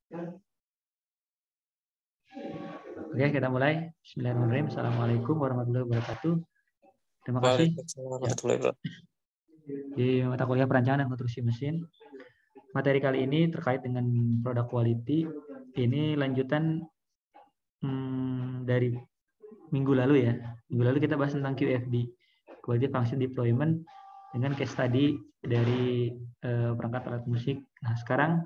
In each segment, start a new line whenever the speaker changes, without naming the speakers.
Oke, kita mulai. Bismillahirrahmanirrahim. Assalamualaikum warahmatullahi wabarakatuh. Terima kasih. Di mata kuliah perancangan dan konstruksi mesin. Materi kali ini terkait dengan produk quality. Ini lanjutan dari minggu lalu ya. Minggu lalu kita bahas tentang QFD, Quality Function Deployment, dengan case study dari perangkat alat musik. Nah, sekarang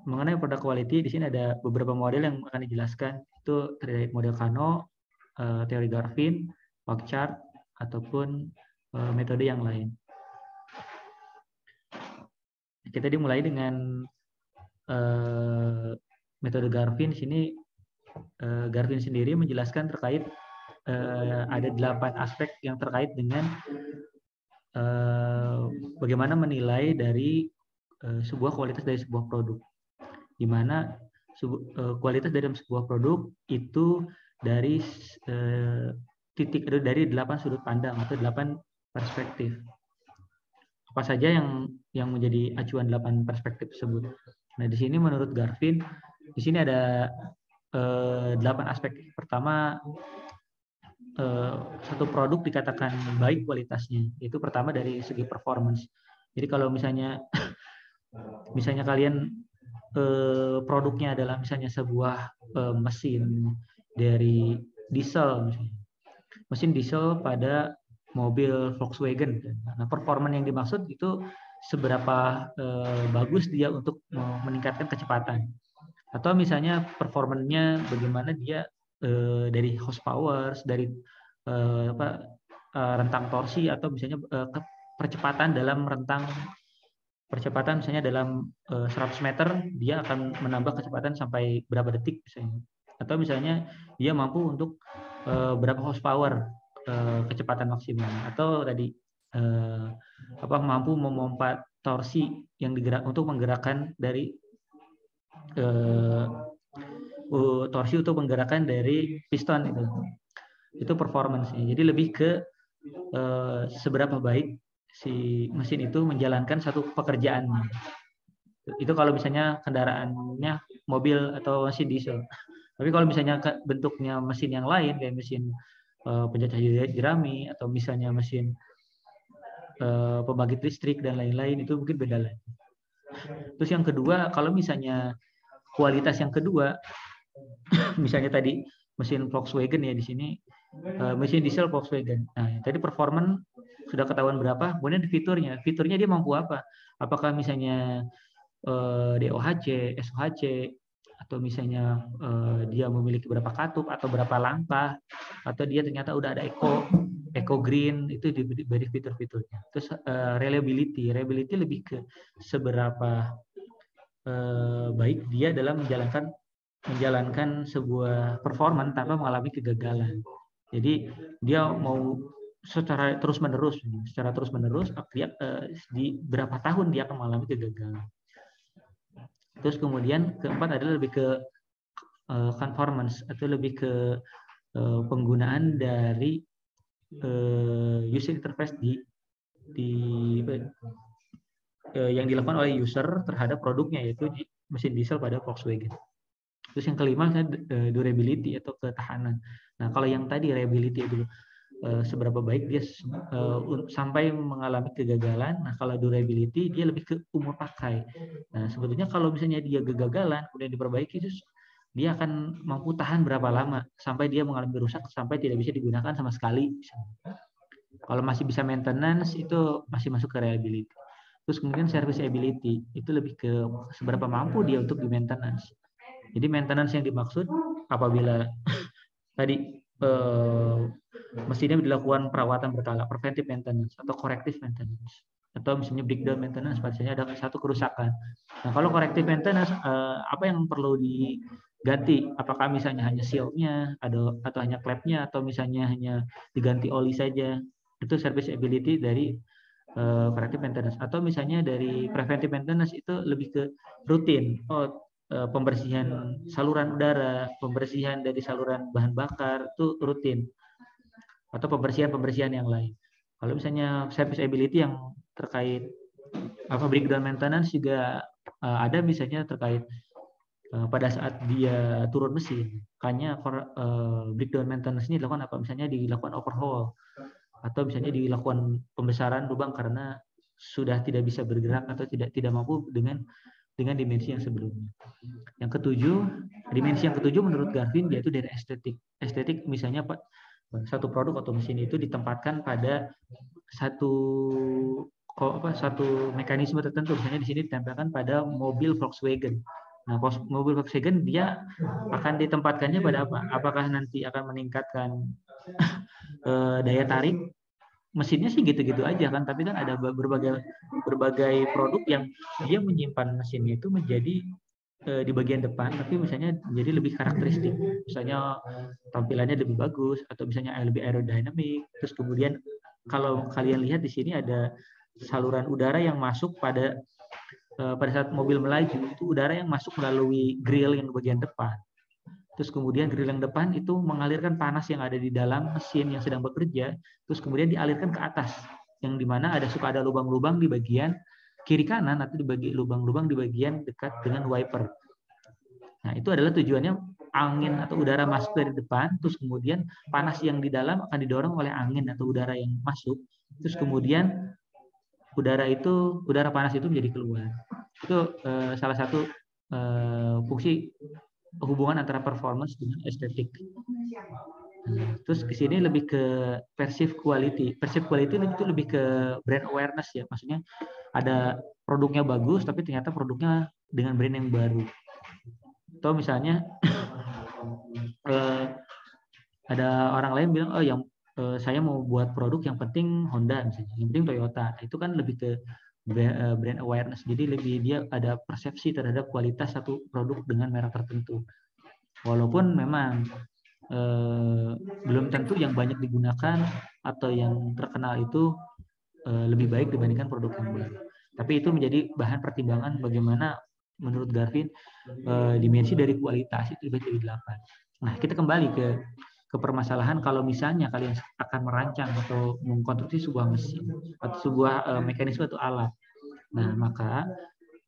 mengenai produk quality, di sini ada beberapa model yang akan dijelaskan. Itu terkait model Kano, teori Garvin, work chart, ataupun metode yang lain. Kita dimulai dengan metode Garvin. Di sini Garvin sendiri menjelaskan terkait ada 8 aspek yang terkait dengan bagaimana menilai dari sebuah kualitas dari sebuah produk, di mana kualitas dari sebuah produk itu dari dari 8 sudut pandang atau 8 perspektif. Apa saja yang menjadi acuan 8 perspektif tersebut? Nah, di sini menurut Garvin, di sini ada 8 aspek. Pertama, satu produk dikatakan baik kualitasnya, itu pertama dari segi performance. Jadi kalau misalnya kalian produknya adalah misalnya sebuah mesin dari diesel, misalnya mesin diesel pada mobil Volkswagen. Nah, performa yang dimaksud itu seberapa bagus dia untuk meningkatkan kecepatan, atau misalnya performanya bagaimana dia dari horsepower, dari rentang torsi, atau misalnya percepatan dalam rentang percepatan, misalnya dalam 100 meter dia akan menambah kecepatan sampai berapa detik misalnya, atau misalnya dia mampu untuk berapa horsepower kecepatan maksimal, atau tadi mampu memompa torsi yang digerak untuk menggerakkan dari torsi untuk menggerakkan dari piston itu performance-nya. Jadi lebih ke seberapa baik si mesin itu menjalankan satu pekerjaan. Itu kalau misalnya kendaraannya mobil atau mesin diesel. Tapi kalau misalnya bentuknya mesin yang lain, kayak mesin pencacah jerami, atau misalnya mesin pembangkit listrik dan lain-lain, itu mungkin beda lagi. Terus yang kedua, kalau misalnya kualitas yang kedua, misalnya tadi mesin Volkswagen ya, di sini mesin diesel Volkswagen. Nah, tadi performance sudah ketahuan berapa, kemudian fiturnya dia mampu apa? Apakah misalnya DOHC, SOHC, atau misalnya dia memiliki berapa katup atau berapa langkah, atau dia ternyata udah ada eco green, itu dari fitur-fiturnya. Terus reliability lebih ke seberapa baik dia dalam menjalankan sebuah performance tanpa mengalami kegagalan. Jadi dia mau secara terus menerus di berapa tahun dia akan mengalami kegagalan. Terus kemudian keempat adalah lebih ke conformance, atau lebih ke penggunaan dari user interface yang dilakukan oleh user terhadap produknya, yaitu di mesin diesel pada Volkswagen. Terus yang kelima durability atau ketahanan. Nah, kalau yang tadi reliability itu seberapa baik dia sampai mengalami kegagalan. Nah, kalau durability dia lebih ke umur pakai. Nah, sebetulnya kalau misalnya dia kegagalan kemudian diperbaiki, terus dia akan mampu tahan berapa lama sampai dia mengalami rusak, sampai tidak bisa digunakan sama sekali. Kalau masih bisa maintenance, itu masih masuk ke reliability. Terus kemudian serviceability, itu lebih ke seberapa mampu dia untuk di maintenance. Jadi maintenance yang dimaksud apabila tadi mesinnya dilakukan perawatan berkala, preventive maintenance atau corrective maintenance, atau misalnya breakdown maintenance, misalnya ada satu kerusakan. Nah, kalau corrective maintenance, apa yang perlu diganti? Apakah misalnya hanya seal-nya, atau hanya klep-nya, atau misalnya hanya diganti oli saja? Itu serviceability dari corrective maintenance. Atau misalnya dari preventive maintenance, itu lebih ke rutin. Pembersihan saluran udara, pembersihan dari saluran bahan bakar, itu rutin. Atau pembersihan yang lain. Kalau misalnya serviceability yang terkait breakdown maintenance juga ada misalnya terkait pada saat dia turun mesin, makanya breakdown maintenance ini dilakukan apa? Misalnya dilakukan overhaul, atau misalnya dilakukan pembesaran lubang karena sudah tidak bisa bergerak atau tidak mampu dengan dimensi yang sebelumnya. Dimensi yang ketujuh menurut Garvin yaitu dari estetik. Estetik misalnya satu produk atau mesin itu ditempatkan pada satu mekanisme tertentu. Misalnya di sini ditempelkan pada mobil Volkswagen. Nah, mobil Volkswagen dia akan ditempatkannya pada apa? Apakah nanti akan meningkatkan daya tarik? Mesinnya sih gitu-gitu aja kan, tapi kan ada berbagai produk yang dia menyimpan mesinnya itu menjadi di bagian depan, tapi misalnya menjadi lebih karakteristik. Misalnya tampilannya lebih bagus atau misalnya lebih aerodinamik. Terus kemudian kalau kalian lihat di sini ada saluran udara yang masuk pada saat mobil melaju, itu udara yang masuk melalui grill yang bagian depan. Terus kemudian grill yang depan itu mengalirkan panas yang ada di dalam mesin yang sedang bekerja, terus kemudian dialirkan ke atas, yang dimana suka ada lubang-lubang di bagian kiri kanan atau di lubang-lubang di bagian dekat dengan wiper. Nah, itu adalah tujuannya angin atau udara masuk dari depan, terus kemudian panas yang di dalam akan didorong oleh angin atau udara yang masuk, terus kemudian udara panas itu menjadi keluar. Itu salah satu fungsi hubungan antara performance dengan estetik. Terus ke sini lebih ke perceived quality. Perceived quality itu lebih ke brand awareness ya. Maksudnya ada produknya bagus tapi ternyata produknya dengan brand yang baru. Atau misalnya ada orang lain bilang, saya mau buat produk yang penting Honda misalnya, yang penting Toyota. Itu kan lebih ke brand awareness. Jadi lebih dia ada persepsi terhadap kualitas satu produk dengan merek tertentu. Walaupun memang belum tentu yang banyak digunakan atau yang terkenal itu lebih baik dibandingkan produk yang baru. Tapi itu menjadi bahan pertimbangan bagaimana menurut Garvin dimensi dari kualitas itu lebih dari 8. Nah, kita kembali ke permasalahan kalau misalnya kalian akan merancang atau mengkonstruksi sebuah mesin atau sebuah mekanisme atau alat. Nah, maka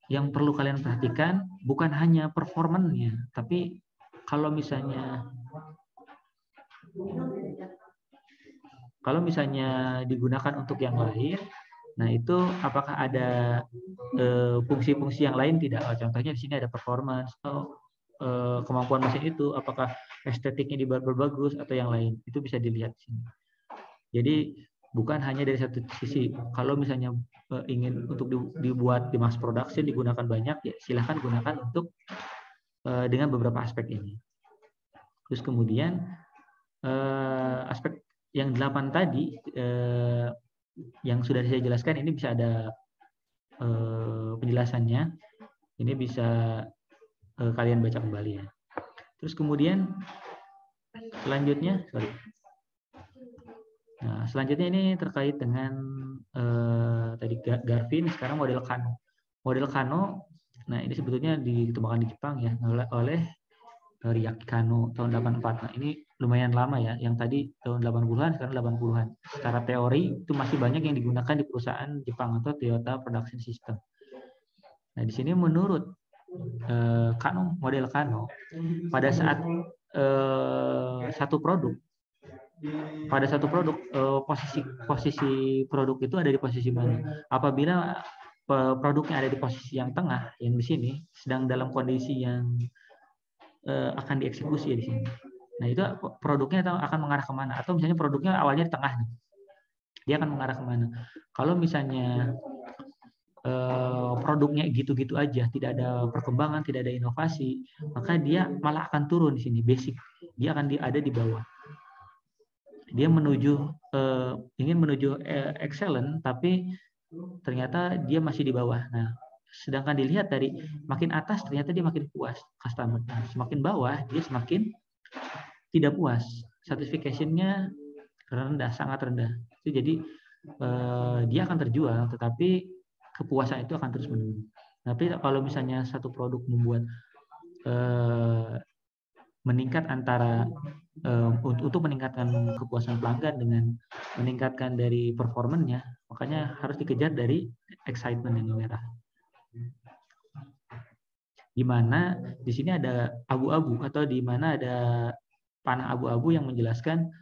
yang perlu kalian perhatikan bukan hanya performanya, tapi kalau misalnya digunakan untuk yang lain, nah itu apakah ada fungsi-fungsi yang lain tidak? Contohnya di sini ada performance atau kemampuan mesin itu, apakah estetiknya dibagus atau yang lain, itu bisa dilihat di sini. Jadi bukan hanya dari satu sisi. Kalau misalnya ingin untuk dibuat di mass production digunakan banyak, ya silahkan gunakan untuk dengan beberapa aspek ini. Terus kemudian aspek yang 8 tadi yang sudah saya jelaskan ini bisa ada penjelasannya. Ini bisa kalian baca kembali ya. Terus kemudian selanjutnya, Nah, selanjutnya ini terkait dengan tadi Garvin, sekarang model Kano. Model Kano, nah ini sebetulnya dikembangkan di Jepang ya oleh Ryaki Kano tahun 84. Nah, ini lumayan lama ya. Yang tadi tahun 80-an, sekarang 80-an. Secara teori itu masih banyak yang digunakan di perusahaan Jepang atau Toyota Production System. Nah, di sini menurut Kano, model Kano, pada saat satu produk posisi produk itu ada di posisi mana? Apabila produknya ada di posisi yang tengah, yang di sini sedang dalam kondisi yang akan dieksekusi di sini. Nah, itu produknya akan mengarah kemana? Atau misalnya produknya awalnya di tengah, dia akan mengarah kemana? Kalau misalnya produknya gitu-gitu aja, tidak ada perkembangan, tidak ada inovasi, maka dia malah akan turun di sini, basic. Dia akan ada di bawah. Dia ingin menuju excellent, tapi ternyata dia masih di bawah. Nah, sedangkan dilihat dari makin atas ternyata dia makin puas customer. Nah, semakin bawah dia semakin tidak puas. Certification-nya rendah, sangat rendah. Jadi dia akan terjual, tetapi kepuasan itu akan terus menurun. Tapi kalau misalnya satu produk membuat meningkat antara untuk meningkatkan kepuasan pelanggan dengan meningkatkan dari performanya, makanya harus dikejar dari excitement yang merah. di mana di sini ada abu-abu atau di mana ada panah abu-abu yang menjelaskan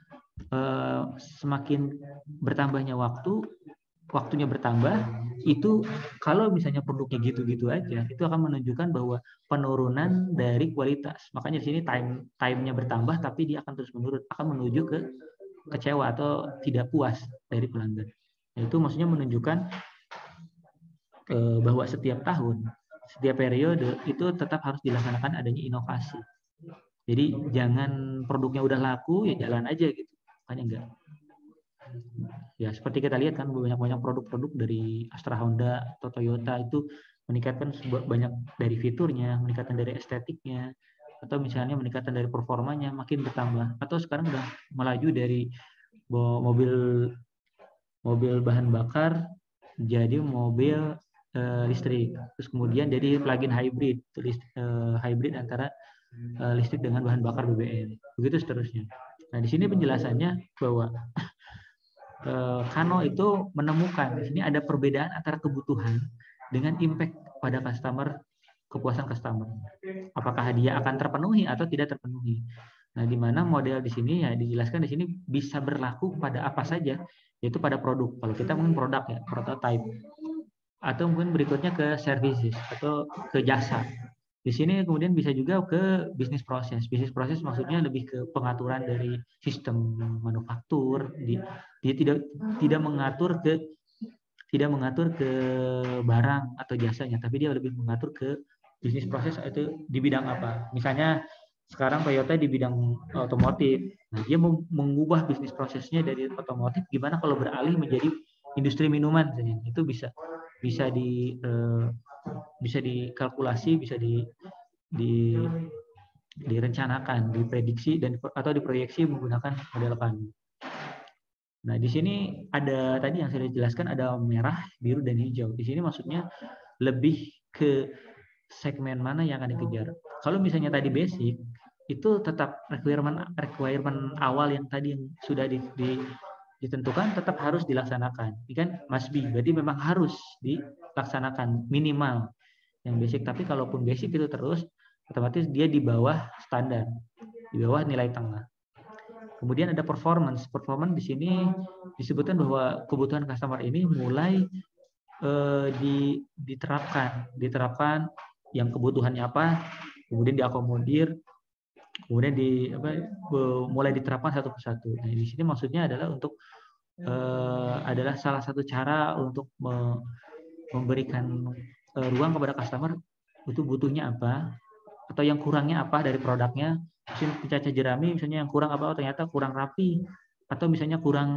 semakin bertambahnya waktunya bertambah, itu kalau misalnya produknya gitu-gitu aja, itu akan menunjukkan bahwa penurunan dari kualitas. Makanya di sini time-nya bertambah, tapi dia akan terus menurun, akan menuju ke kecewa atau tidak puas dari pelanggan. Nah, itu maksudnya menunjukkan bahwa setiap tahun, setiap periode itu tetap harus dilaksanakan adanya inovasi. Jadi jangan produknya udah laku ya jalan aja gitu, makanya enggak. Ya seperti kita lihat kan banyak produk-produk dari Astra Honda atau Toyota itu meningkatkan banyak dari fiturnya, meningkatkan dari estetiknya, atau misalnya meningkatkan dari performanya makin bertambah. Atau sekarang udah melaju dari mobil bahan bakar jadi mobil listrik, terus kemudian jadi plug-in hybrid, hybrid antara listrik dengan bahan bakar BBM, begitu seterusnya. Nah di sini penjelasannya bahwa Kano itu menemukan di sini ada perbedaan antara kebutuhan dengan impact pada customer, kepuasan customer. Apakah dia akan terpenuhi atau tidak terpenuhi. Nah, di mana model di sini ya dijelaskan di sini bisa berlaku pada apa saja, yaitu pada produk. Kalau kita mungkin produk ya, prototype. Atau mungkin berikutnya ke services atau ke jasa. Di sini kemudian bisa juga ke bisnis proses. Bisnis proses maksudnya lebih ke pengaturan dari sistem manufaktur. Dia tidak mengatur ke barang atau jasanya, tapi dia lebih mengatur ke bisnis proses itu di bidang apa. Misalnya sekarang Toyota di bidang otomotif. Nah, dia mengubah bisnis prosesnya dari otomotif gimana kalau beralih menjadi industri minuman misalnya. Itu bisa dikalkulasi, bisa direncanakan, diprediksi atau diproyeksi menggunakan model Kano. Nah, di sini ada tadi yang saya jelaskan ada merah, biru dan hijau. Di sini maksudnya lebih ke segmen mana yang akan dikejar. Kalau misalnya tadi basic itu tetap requirement awal yang tadi yang sudah ditentukan tetap harus dilaksanakan. Ini kan must be, berarti memang harus dilaksanakan minimal yang basic. Tapi kalaupun basic itu terus, otomatis dia di bawah standar, di bawah nilai tengah. Kemudian ada performance. Performance di sini disebutkan bahwa kebutuhan customer ini mulai diterapkan yang kebutuhannya apa, kemudian diakomodir, kemudian mulai diterapkan satu persatu. Nah, di sini maksudnya adalah untuk adalah salah satu cara untuk memberikan ruang kepada customer itu butuhnya apa atau yang kurangnya apa dari produknya. Misalnya pencaca jerami misalnya yang kurang apa, ternyata kurang rapi, atau misalnya kurang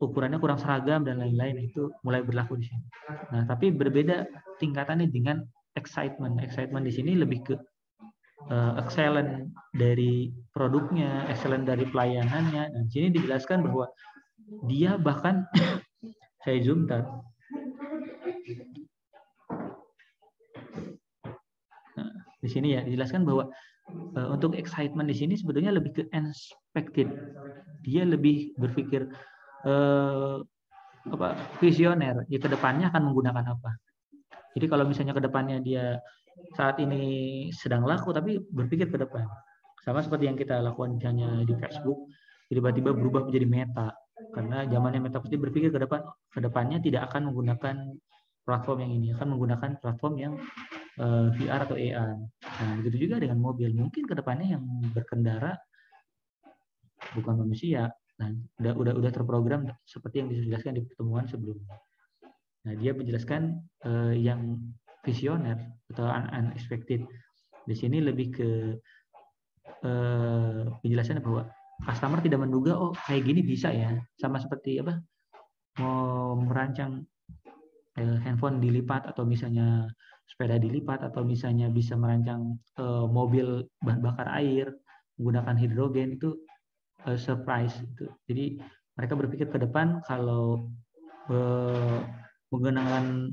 ukurannya kurang seragam dan lain-lain, itu mulai berlaku di sini. Nah, tapi berbeda tingkatannya dengan excitement. Excitement di sini lebih ke excellent dari produknya, excellent dari pelayanannya. Dan di sini dijelaskan bahwa dia bahkan saya zoom tar. Nah, di sini ya dijelaskan bahwa untuk excitement di sini sebetulnya lebih ke expected. Dia lebih berpikir visioner. Ya ke depannya akan menggunakan apa. Jadi kalau misalnya ke depannya dia saat ini sedang laku tapi berpikir ke depan. Sama seperti yang kita lakukan misalnya di Facebook, tiba-tiba berubah menjadi Meta. Karena zamannya Meta pasti berpikir ke depannya tidak akan menggunakan platform yang ini, akan menggunakan platform yang VR atau AR. Nah, begitu juga dengan mobil. Mungkin ke depannya yang berkendara bukan manusia. Nah, udah terprogram seperti yang dijelaskan di pertemuan sebelumnya. Nah, dia menjelaskan yang visioner atau unexpected. Di sini lebih ke penjelasan bahwa customer tidak menduga kayak gini bisa ya, sama seperti mau merancang handphone dilipat atau misalnya sepeda dilipat atau misalnya bisa merancang mobil bahan bakar air menggunakan hidrogen, itu surprise itu. Jadi mereka berpikir ke depan kalau menggunakan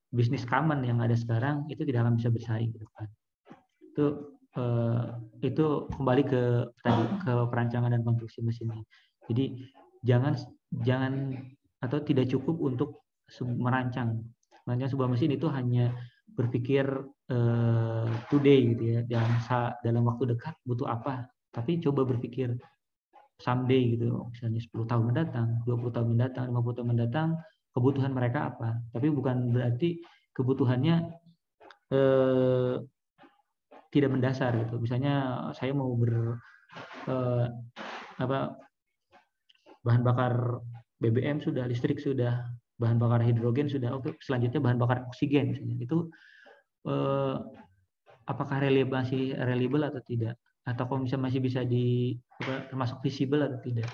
bisnis common yang ada sekarang itu tidak akan bisa bersaing ke depan. Itu kembali ke perancangan dan konstruksi mesinnya. Jadi jangan atau tidak cukup untuk merancang sebuah mesin itu hanya berpikir today gitu ya, dalam waktu dekat butuh apa, tapi coba berpikir someday gitu, misalnya 10 tahun mendatang, 20 tahun mendatang, 50 tahun mendatang, kebutuhan mereka apa. Tapi bukan berarti kebutuhannya tidak mendasar gitu. Misalnya saya mau bahan bakar BBM sudah, listrik sudah, bahan bakar hidrogen sudah, oke, selanjutnya bahan bakar oksigen misalnya. Itu apakah reliable atau tidak, atau kalau misalnya masih bisa termasuk visible atau tidak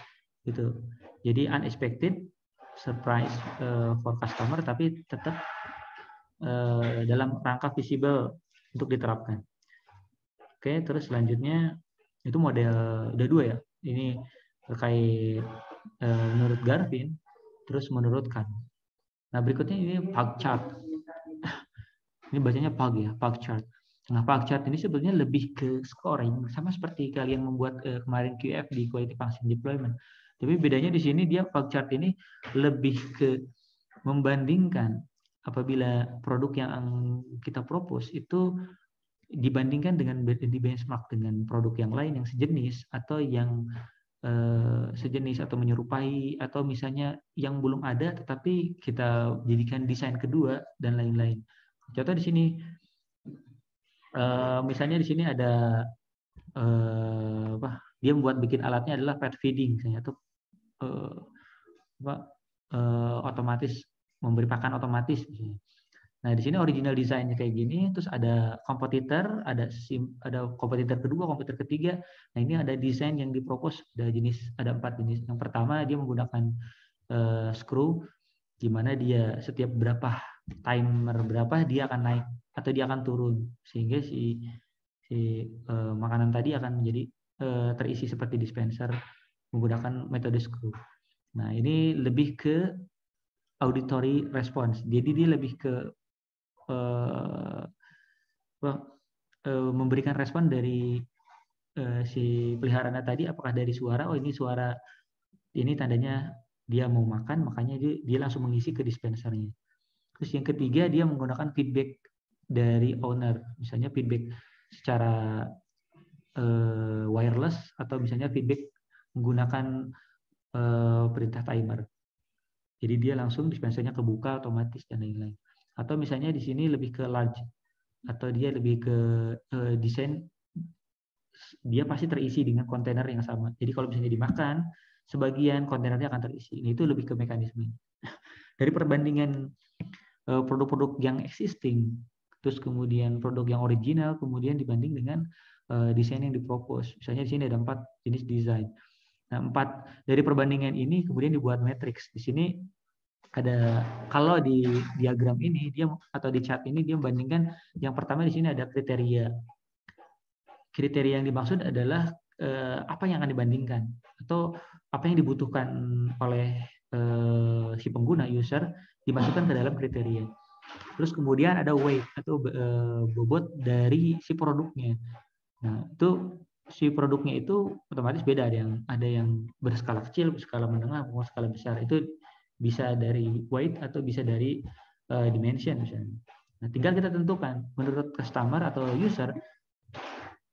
gitu. Jadi unexpected surprise for customer, tapi tetap dalam rangka visible untuk diterapkan. Oke, terus selanjutnya itu model udah 2 ya. Ini terkait menurut Garvin, terus menurut Kahn. Nah, berikutnya ini pug chart. Ini bacanya pug ya, pug chart. Nah, pug chart ini sebenarnya lebih ke scoring, sama seperti kalian membuat kemarin QF di Quality Function Deployment. Tapi bedanya di sini dia pug chart ini lebih ke membandingkan apabila produk yang kita propose itu dibandingkan dengan di benchmark dengan produk yang lain yang sejenis atau yang sejenis atau menyerupai, atau misalnya yang belum ada tetapi kita jadikan desain kedua dan lain-lain. Contoh di sini misalnya di sini ada dia membuat bikin alatnya adalah pet feeding misalnya, atau otomatis memberi pakan otomatis misalnya. Nah, di sini original desainnya kayak gini, terus ada kompetitor, ada kompetitor kedua, kompetitor ketiga. Nah, ini ada desain yang dipropos, ada 4 jenis. Yang pertama dia menggunakan screw, di mana dia setiap timer berapa dia akan naik atau dia akan turun, sehingga si makanan tadi akan menjadi terisi seperti dispenser menggunakan metode screw. Nah, ini lebih ke auditory response. Jadi dia lebih ke memberikan respon dari si peliharaannya tadi, apakah dari suara, oh ini suara ini tandanya dia mau makan, makanya dia langsung mengisi ke dispensernya. Terus yang ketiga dia menggunakan feedback dari owner, misalnya feedback secara wireless, atau misalnya feedback menggunakan perintah timer. Jadi dia langsung dispensernya kebuka otomatis dan lain-lain. Atau misalnya di sini lebih ke large, atau dia lebih ke desain, dia pasti terisi dengan kontainer yang sama. Jadi kalau misalnya dimakan, sebagian kontainernya akan terisi. Ini itu lebih ke mekanisme. Dari perbandingan produk-produk yang existing, terus kemudian produk yang original, kemudian dibanding dengan desain yang dipropose. Misalnya di sini ada 4 jenis desain. Nah, 4 dari perbandingan ini kemudian dibuat matriks. Di sini ada, kalau di diagram ini dia atau di chart ini dia membandingkan, yang pertama di sini ada kriteria. Kriteria yang dimaksud adalah apa yang akan dibandingkan atau apa yang dibutuhkan oleh si pengguna user dimasukkan ke dalam kriteria. Terus kemudian ada weight atau bobot dari si produknya. Nah, itu si produknya itu otomatis beda, ada yang berskala kecil, berskala menengah, maupun skala besar. Itu bisa dari weight atau bisa dari dimension misalnya. Nah, tinggal kita tentukan menurut customer atau user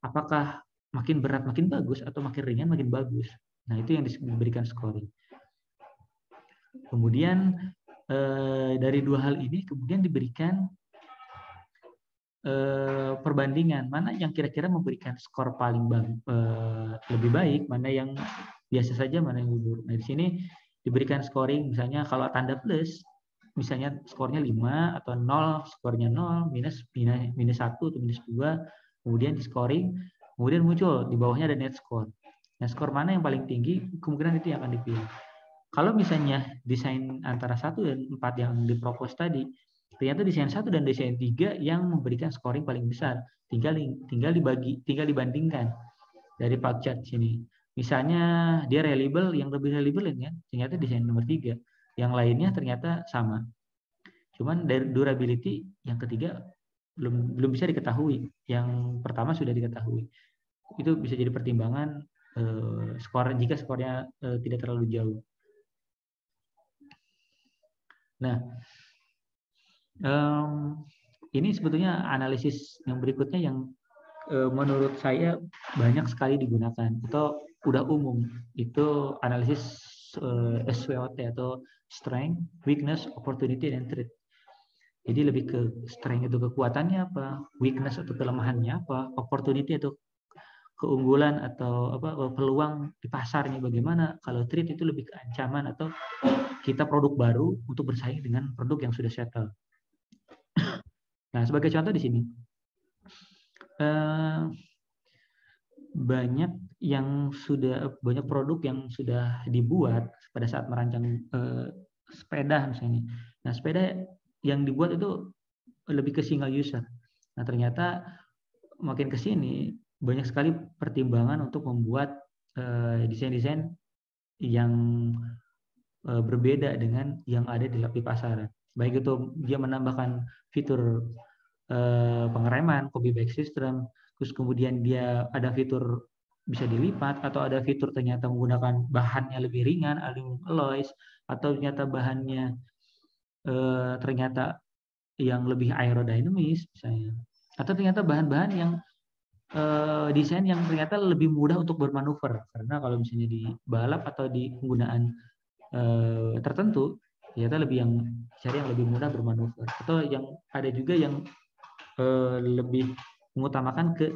apakah makin berat makin bagus atau makin ringan makin bagus. Nah, itu yang diberikan scoring. Kemudian dari 2 hal ini kemudian diberikan perbandingan mana yang kira-kira memberikan skor paling lebih baik, mana yang biasa saja, mana yang buruk. Nah, di sini diberikan scoring, misalnya kalau tanda plus, misalnya skornya 5 atau 0, skornya 0, minus 1 atau minus 2, kemudian di scoring, kemudian muncul di bawahnya ada net score. Nah, skor mana yang paling tinggi, kemungkinan itu yang akan dipilih. Kalau misalnya desain antara 1 dan 4 yang dipropos tadi, ternyata desain 1 dan desain 3 yang memberikan scoring paling besar. Tinggal dibandingkan dari pug chart sini. Misalnya dia reliable, yang lebih reliable ya, ternyata desain nomor 3. Yang lainnya ternyata sama. Cuman dari durability yang ketiga belum bisa diketahui. Yang pertama sudah diketahui. Itu bisa jadi pertimbangan jika skornya tidak terlalu jauh. Nah, ini sebetulnya analisis yang berikutnya yang menurut saya banyak sekali digunakan atau udah umum, itu analisis SWOT atau strength, weakness, opportunity, and threat. Jadi lebih ke strength itu kekuatannya apa, weakness atau kelemahannya apa, opportunity atau keunggulan atau apa peluang di pasarnya bagaimana, kalau threat itu lebih ke ancaman atau kita produk baru untuk bersaing dengan produk yang sudah settle. Nah, sebagai contoh di sini banyak produk yang sudah dibuat pada saat merancang sepeda misalnya. Nah, sepeda yang dibuat itu lebih ke single user. Nah, ternyata makin ke sini banyak sekali pertimbangan untuk membuat desain-desain yang berbeda dengan yang ada di pasaran. Baik itu dia menambahkan fitur pengereman, copy back system, terus kemudian dia ada fitur bisa dilipat, atau ada fitur ternyata menggunakan bahannya lebih ringan, aluminium alloys, atau ternyata bahannya ternyata yang lebih aerodinamis misalnya, atau ternyata bahan-bahan yang desain yang ternyata lebih mudah untuk bermanuver, karena kalau misalnya di balap atau di penggunaan tertentu ternyata yang lebih mudah bermanuver, atau yang ada juga yang lebih mengutamakan ke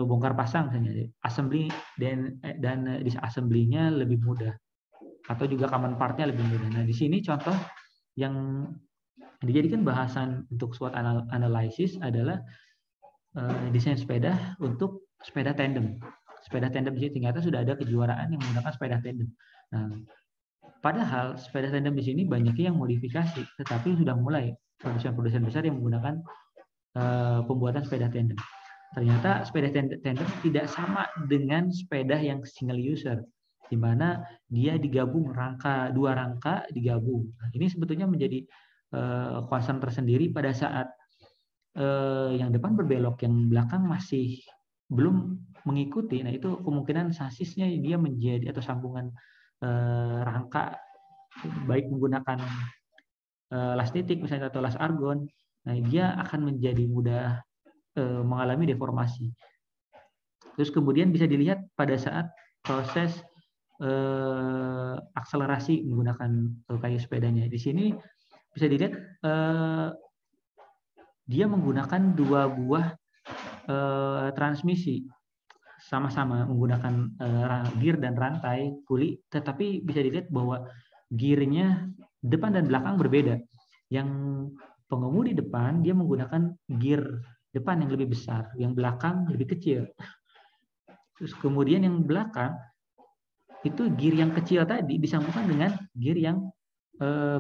bongkar pasang misalnya, assembly dan disassembly-nya lebih mudah, atau juga common part-nya lebih mudah. Nah, di sini contoh yang dijadikan bahasan untuk SWOT analysis adalah desain sepeda untuk sepeda tandem. Sepeda tandem di sini ternyata sudah ada kejuaraan yang menggunakan sepeda tandem. Nah, padahal sepeda tandem di sini banyak yang modifikasi, tetapi sudah mulai produsen-produsen besar yang menggunakan pembuatan sepeda tandem. Ternyata sepeda tandem tidak sama dengan sepeda yang single user, di mana dia digabung dua rangka digabung. Nah, ini sebetulnya menjadi concern tersendiri pada saat yang depan berbelok, yang belakang masih belum mengikuti. Nah, itu kemungkinan sasisnya dia menjadi atau sambungan rangka baik menggunakan las titik misalnya atau las argon, nah dia akan menjadi mudah mengalami deformasi. Terus kemudian bisa dilihat pada saat proses akselerasi menggunakan kayu sepedanya. Di sini bisa dilihat dia menggunakan dua buah transmisi, sama-sama menggunakan gear dan rantai puli, tetapi bisa dilihat bahwa gearnya depan dan belakang berbeda. Yang pengemudi depan dia menggunakan gear depan yang lebih besar, yang belakang lebih kecil. Terus kemudian yang belakang itu gear yang kecil tadi disambungkan dengan gear yang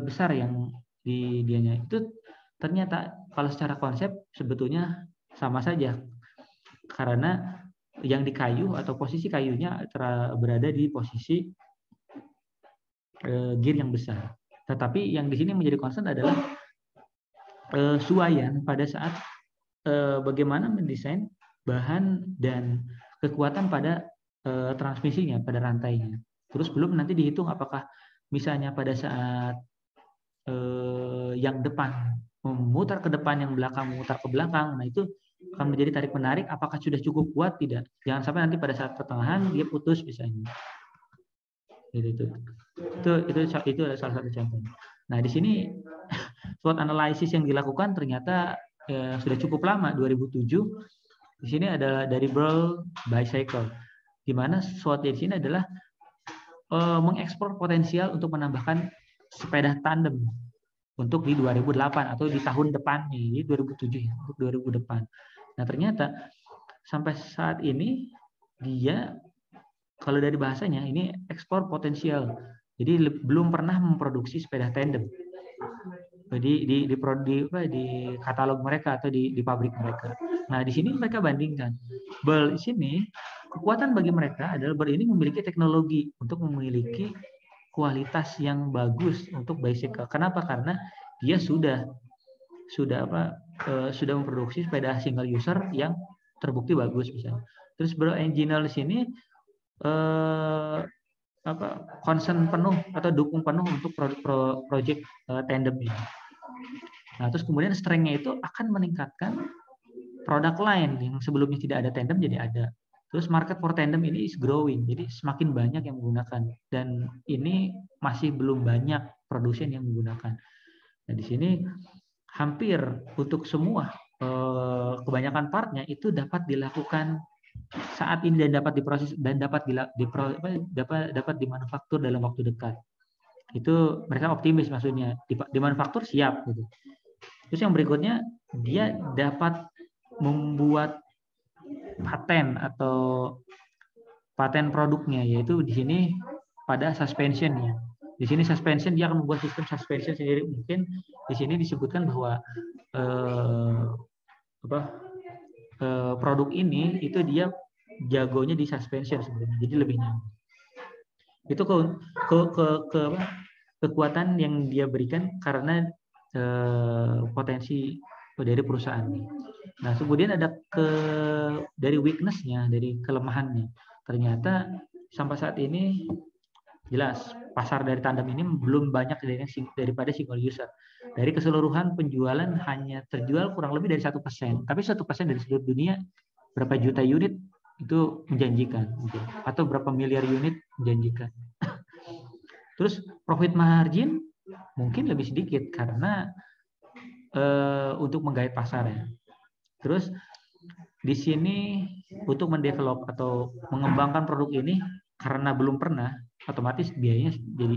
besar yang di dianya. Itu ternyata kalau secara konsep sebetulnya sama saja, karena yang di kayu atau posisi kayunya berada di posisi gear yang besar. Tetapi yang di sini menjadi concern adalah suaian pada saat bagaimana mendesain bahan dan kekuatan pada transmisinya, pada rantainya. Terus belum nanti dihitung apakah misalnya pada saat yang depan memutar ke depan, yang belakang memutar ke belakang, nah itu akan menjadi tarik menarik, apakah sudah cukup kuat tidak. Jangan sampai nanti pada saat pertengahan dia putus misalnya. Itu adalah salah satu contoh. Nah, di sini SWOT analysis yang dilakukan ternyata sudah cukup lama, 2007. Di sini adalah dari Brawl Bicycle, di mana SWOT di sini adalah mengeksplor potensial untuk menambahkan sepeda tandem untuk di 2008 atau di tahun depan, di 2007 ya, untuk 2000 depan. Nah, ternyata sampai saat ini dia, kalau dari bahasanya ini ekspor potensial. Jadi belum pernah memproduksi sepeda tandem di katalog mereka atau di pabrik mereka. Nah, di sini mereka bandingkan. Di sini kekuatan bagi mereka adalah ini memiliki teknologi untuk memiliki kualitas yang bagus untuk bicycle. Kenapa? Karena dia sudah memproduksi sepeda single user yang terbukti bagus misalnya. Terus Engineer di sini concern penuh atau dukung penuh untuk project tandem ini. Nah, terus kemudian strength-nya itu akan meningkatkan produk lain yang sebelumnya tidak ada tandem jadi ada. Terus market for tandem ini is growing, jadi semakin banyak yang menggunakan dan ini masih belum banyak produsen yang menggunakan. Nah, di sini hampir untuk semua kebanyakan partnya itu dapat dilakukan saat ini dan dapat diproses dan dapat dimanufaktur dalam waktu dekat. Itu mereka optimis maksudnya dimanufaktur siap gitu. Terus yang berikutnya dia dapat membuat paten atau paten produknya, yaitu di sini pada suspensionnya. Di sini suspension dia akan membuat sistem suspension sendiri. Mungkin di sini disebutkan bahwa produk ini itu dia jagonya di suspension sebenarnya, jadi lebih nyaman. Itu kekuatan yang dia berikan karena potensi dari perusahaan. Nah, kemudian ada dari weakness-nya, dari kelemahannya. Ternyata sampai saat ini jelas pasar dari tandem ini belum banyak daripada single user. Dari keseluruhan penjualan hanya terjual kurang lebih dari 1%. Tapi 1% dari seluruh dunia berapa juta unit itu menjanjikan, atau berapa miliar unit menjanjikan. Terus profit margin mungkin lebih sedikit karena untuk menggait pasar ya. Terus di sini untuk mendevelop atau mengembangkan produk ini karena belum pernah, otomatis biayanya jadi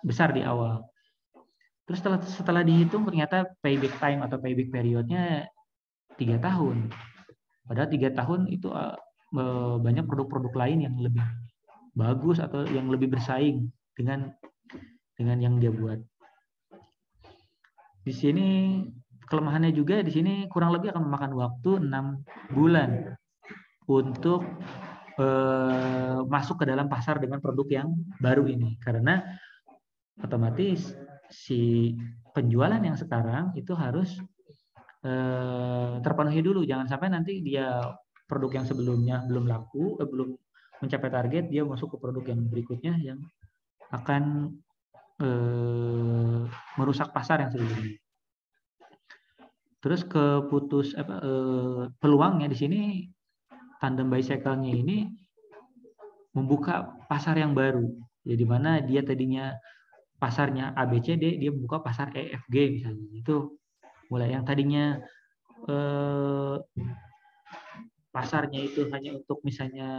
besar di awal. Terus setelah dihitung ternyata payback time atau payback periodnya 3 tahun. Padahal 3 tahun itu banyak produk-produk lain yang lebih bagus atau yang lebih bersaing dengan yang dia buat. Di sini kelemahannya juga di sini kurang lebih akan memakan waktu 6 bulan untuk masuk ke dalam pasar dengan produk yang baru ini, karena otomatis si penjualan yang sekarang itu harus terpenuhi dulu. Jangan sampai nanti dia produk yang sebelumnya belum laku, belum mencapai target, dia masuk ke produk yang berikutnya yang akan merusak pasar yang sebelumnya. Terus peluangnya di sini tandem bicycle-nya ini membuka pasar yang baru. Jadi mana dia tadinya pasarnya ABCD, dia membuka pasar EFG misalnya. Itu mulai yang tadinya pasarnya itu hanya untuk misalnya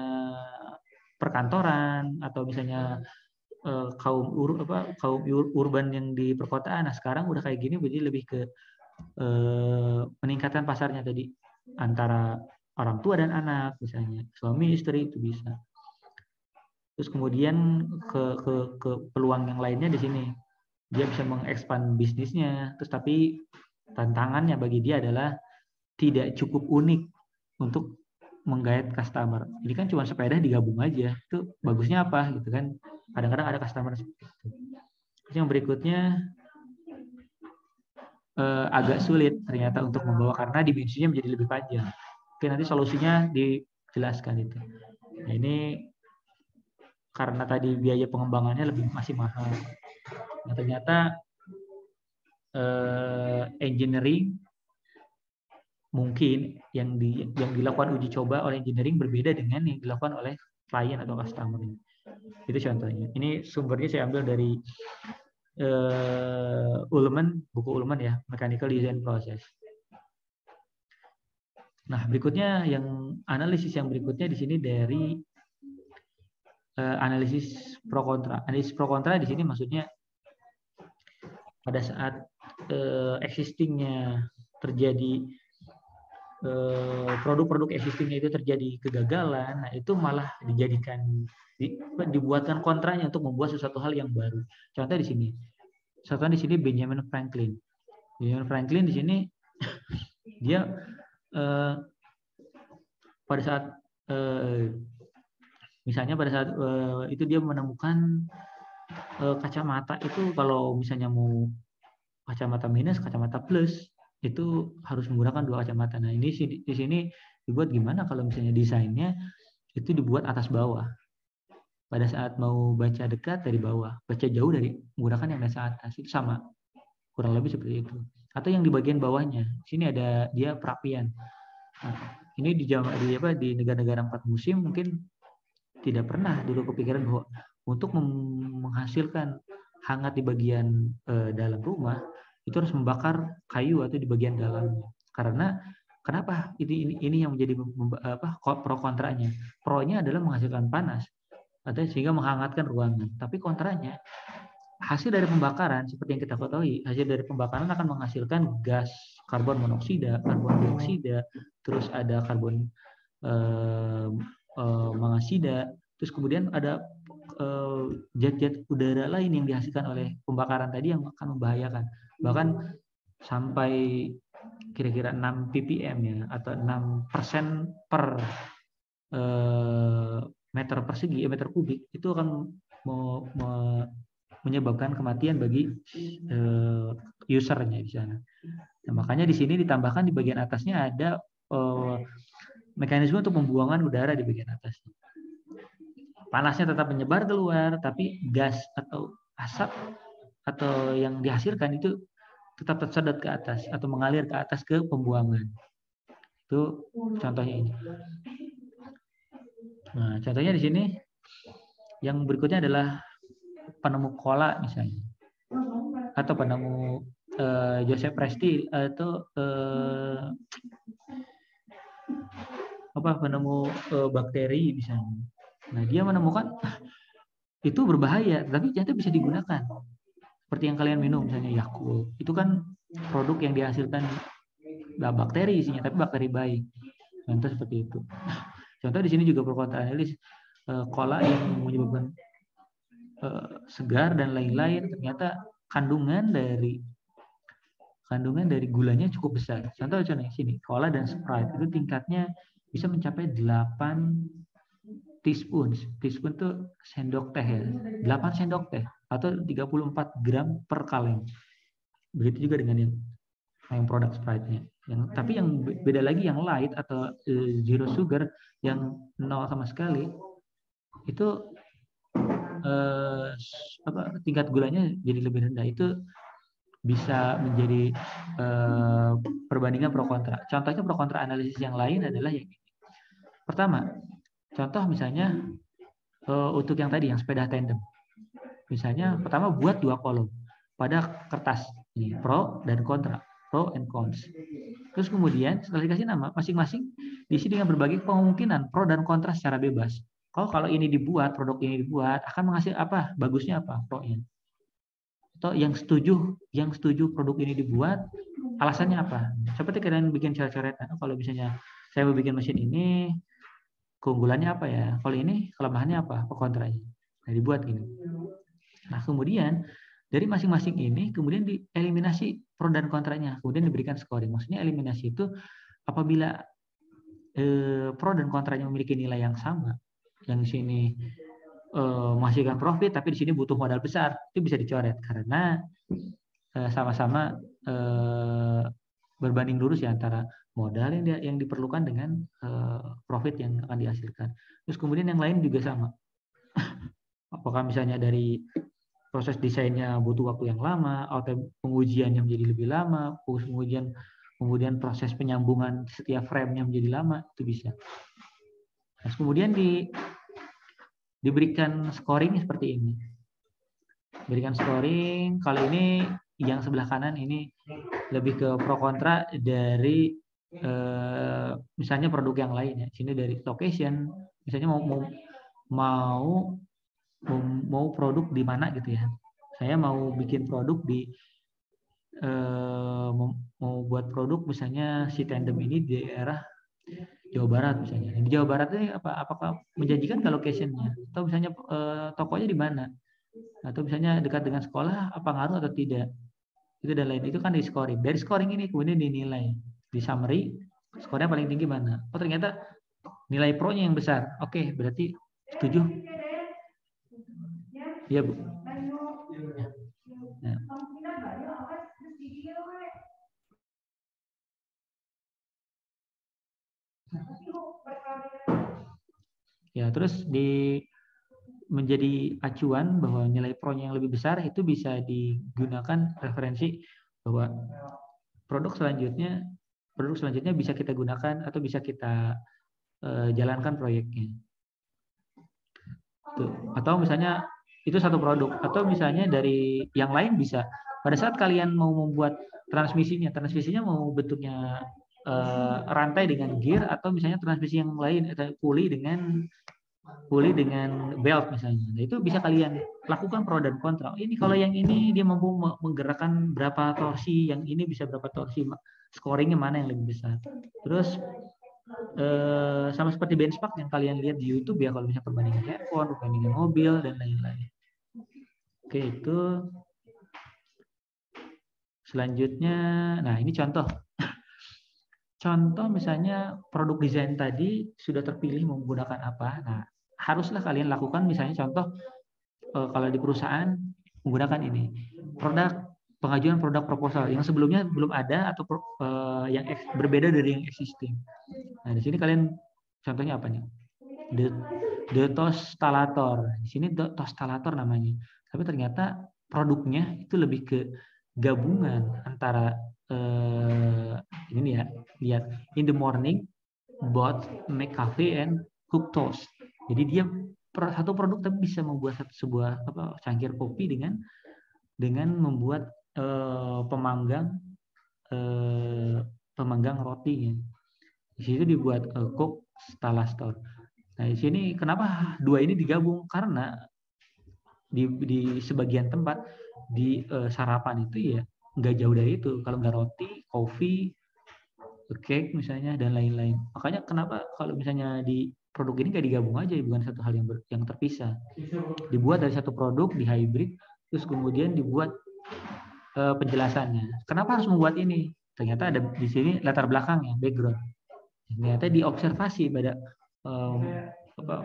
perkantoran atau misalnya kaum urban yang di perkotaan. Nah, sekarang udah kayak gini, jadi lebih ke meningkatkan pasarnya tadi antara orang tua dan anak, misalnya suami istri itu bisa. Terus kemudian ke peluang yang lainnya di sini dia bisa mengekspand bisnisnya. Terus tapi tantangannya bagi dia adalah tidak cukup unik untuk menggait customer. Ini kan cuma sepeda digabung aja, itu bagusnya apa gitu kan? Kadang-kadang ada customer seperti itu. Terus yang berikutnya agak sulit ternyata untuk membawa karena dimensinya menjadi lebih panjang. Oke, nanti solusinya dijelaskan itu. Nah, ini karena tadi biaya pengembangannya masih mahal. Nah, ternyata engineering mungkin yang dilakukan uji coba oleh engineering berbeda dengan yang dilakukan oleh klien atau customer. Itu contohnya. Ini sumbernya saya ambil dari Ullman, buku Ullman ya, Mechanical Design Process. Nah, berikutnya analisis yang berikutnya di sini dari analisis pro kontra. Analisis pro kontra di sini maksudnya pada saat existingnya terjadi produk-produk existingnya itu terjadi kegagalan, nah itu malah dibuatkan kontranya untuk membuat sesuatu hal yang baru. Contoh di sini. Contoh di sini Benjamin Franklin. Benjamin Franklin di sini dia pada saat misalnya pada saat itu dia menemukan kacamata itu kalau misalnya mau kacamata minus, kacamata plus itu harus menggunakan 2 kacamata. Nah, ini di sini dibuat gimana kalau misalnya desainnya itu dibuat atas bawah. Pada saat mau baca dekat dari bawah, baca jauh dari menggunakan yang dari atas, itu sama. Kurang lebih seperti itu. atau yang di bagian bawahnya. Sini ada dia perapian. Nah, ini di negara-negara 4 musim mungkin tidak pernah dulu kepikiran bahwa untuk menghasilkan hangat di bagian dalam rumah itu harus membakar kayu atau di bagian dalamnya. Karena kenapa? Ini yang menjadi pro kontranya. Pro-nya adalah menghasilkan panas atau sehingga menghangatkan ruangan. Tapi kontranya, hasil dari pembakaran seperti yang kita ketahui, hasil dari pembakaran akan menghasilkan gas karbon monoksida, karbon dioksida, terus ada karbon mengasida, terus kemudian ada zat-zat udara lain yang dihasilkan oleh pembakaran tadi yang akan membahayakan. Bahkan sampai kira-kira 6 ppm ya, atau 6% per meter persegi, meter kubik, itu akan menyebabkan kematian bagi usernya di sana. Nah, makanya di sini ditambahkan di bagian atasnya ada mekanisme untuk pembuangan udara di bagian atasnya. Panasnya tetap menyebar keluar, tapi gas atau asap atau yang dihasilkan itu tetap tersedot ke atas atau mengalir ke atas ke pembuangan. Itu contohnya ini. Nah, contohnya di sini yang berikutnya adalah penemu cola misalnya, atau penemu Joseph Presti atau penemu bakteri misalnya. Nah, dia menemukan itu berbahaya, tapi ternyata bisa digunakan. Seperti yang kalian minum misalnya Yakult, itu kan produk yang dihasilkan bakteri isinya, tapi bakteri baik. Contoh seperti itu. Contoh di sini juga pro kontra analis cola yang menyebabkan segar dan lain-lain, ternyata kandungan dari gulanya cukup besar. Contohnya sini, cola dan Sprite itu tingkatnya bisa mencapai 8 teaspoon. Teaspoon itu sendok teh ya. 8 sendok teh atau 34 gram per kaleng. Begitu juga dengan yang produk Sprite-nya. Tapi yang beda lagi yang light atau zero sugar yang 0 sama sekali itu tingkat gulanya jadi lebih rendah. Itu bisa menjadi perbandingan pro kontra. Contohnya pro kontra analisis yang lain adalah yang ini. Pertama, contoh misalnya untuk yang tadi yang sepeda tandem. Misalnya pertama buat 2 kolom pada kertas ini, pro dan kontra, pro and cons. Terus kemudian setelah dikasih nama masing-masing diisi dengan berbagai kemungkinan pro dan kontra secara bebas. Kalau ini dibuat, produk ini dibuat akan menghasilkan apa? Bagusnya apa? Pro-nya. Atau yang setuju produk ini dibuat, alasannya apa? Seperti kalian bikin coret-coretan. Kalau misalnya saya mau bikin mesin ini, keunggulannya apa ya? Kalau ini kelemahannya apa? Kontranya. Nah, dibuat gini. Nah, kemudian dari masing-masing ini kemudian dieliminasi pro dan kontranya, kemudian diberikan scoring. Maksudnya eliminasi itu apabila pro dan kontranya memiliki nilai yang sama, yang di sini menghasilkan profit tapi di sini butuh modal besar, itu bisa dicoret karena sama-sama berbanding lurus ya antara modal yang diperlukan dengan profit yang akan dihasilkan. Terus kemudian yang lain juga sama. Apakah misalnya dari proses desainnya butuh waktu yang lama, atau pengujiannya menjadi lebih lama, kemudian proses penyambungan setiap frame-nya menjadi lama, itu bisa. Terus kemudian diberikan scoring seperti ini. Berikan scoring, kali ini yang sebelah kanan ini lebih ke pro kontra dari misalnya produk yang lain ya. Sini dari location, misalnya mau produk di mana gitu ya. Saya mau bikin produk di mau buat produk misalnya si tandem ini di daerah Jawa Barat misalnya. Di Jawa Barat ini apakah menjanjikan ke location-nya? Atau misalnya tokonya di mana? Atau misalnya dekat dengan sekolah apa ngaruh atau tidak? Itu dan lain itu kan di scoring. Dari scoring ini kemudian dinilai. Di summary, skornya paling tinggi mana? Oh ternyata nilai pro-nya yang besar. Oke, berarti setuju? Iya, Bu. Ya. Ya, terus menjadi acuan bahwa nilai pro-nya yang lebih besar itu bisa digunakan referensi bahwa produk selanjutnya bisa kita gunakan atau bisa kita jalankan proyeknya. Tuh. Atau misalnya itu satu produk, atau misalnya dari yang lain bisa. Pada saat kalian mau membuat transmisinya mau bentuknya rantai dengan gear, atau misalnya transmisi yang lain atau pulley dengan belt misalnya. Nah, itu bisa kalian lakukan pro dan kontra. Ini kalau yang ini dia mampu menggerakkan berapa torsi, yang ini bisa berapa torsi, scoringnya mana yang lebih besar. Terus sama seperti benchmark yang kalian lihat di YouTube ya, kalau misalnya perbandingan handphone, perbandingan mobil dan lain-lain. Oke, itu selanjutnya. Nah, ini contoh. Contoh misalnya produk desain tadi sudah terpilih menggunakan apa. Nah, haruslah kalian lakukan misalnya contoh kalau di perusahaan menggunakan ini. Pengajuan produk proposal yang sebelumnya belum ada atau yang berbeda dari yang existing. Nah, di sini kalian contohnya apa nih? The Tostalator. Di sini The Tostalator namanya. Tapi ternyata produknya itu lebih ke gabungan antara ini ya, lihat, in the morning both make coffee and cook toast. Jadi dia satu produk tapi bisa membuat sebuah cangkir kopi dengan membuat pemanggang rotinya. Di situ dibuat cook Stalator. Nah, di sini kenapa dua ini digabung? Karena di sebagian tempat di sarapan itu ya nggak jauh dari itu. Kalau nggak roti, kopi, cake misalnya dan lain-lain. Makanya kenapa kalau misalnya di produk ini nggak digabung aja, bukan satu hal yang terpisah. Dibuat dari satu produk, di hybrid, terus kemudian dibuat penjelasannya. Kenapa harus membuat ini? Ternyata ada di sini latar belakangnya, background. Ternyata diobservasi pada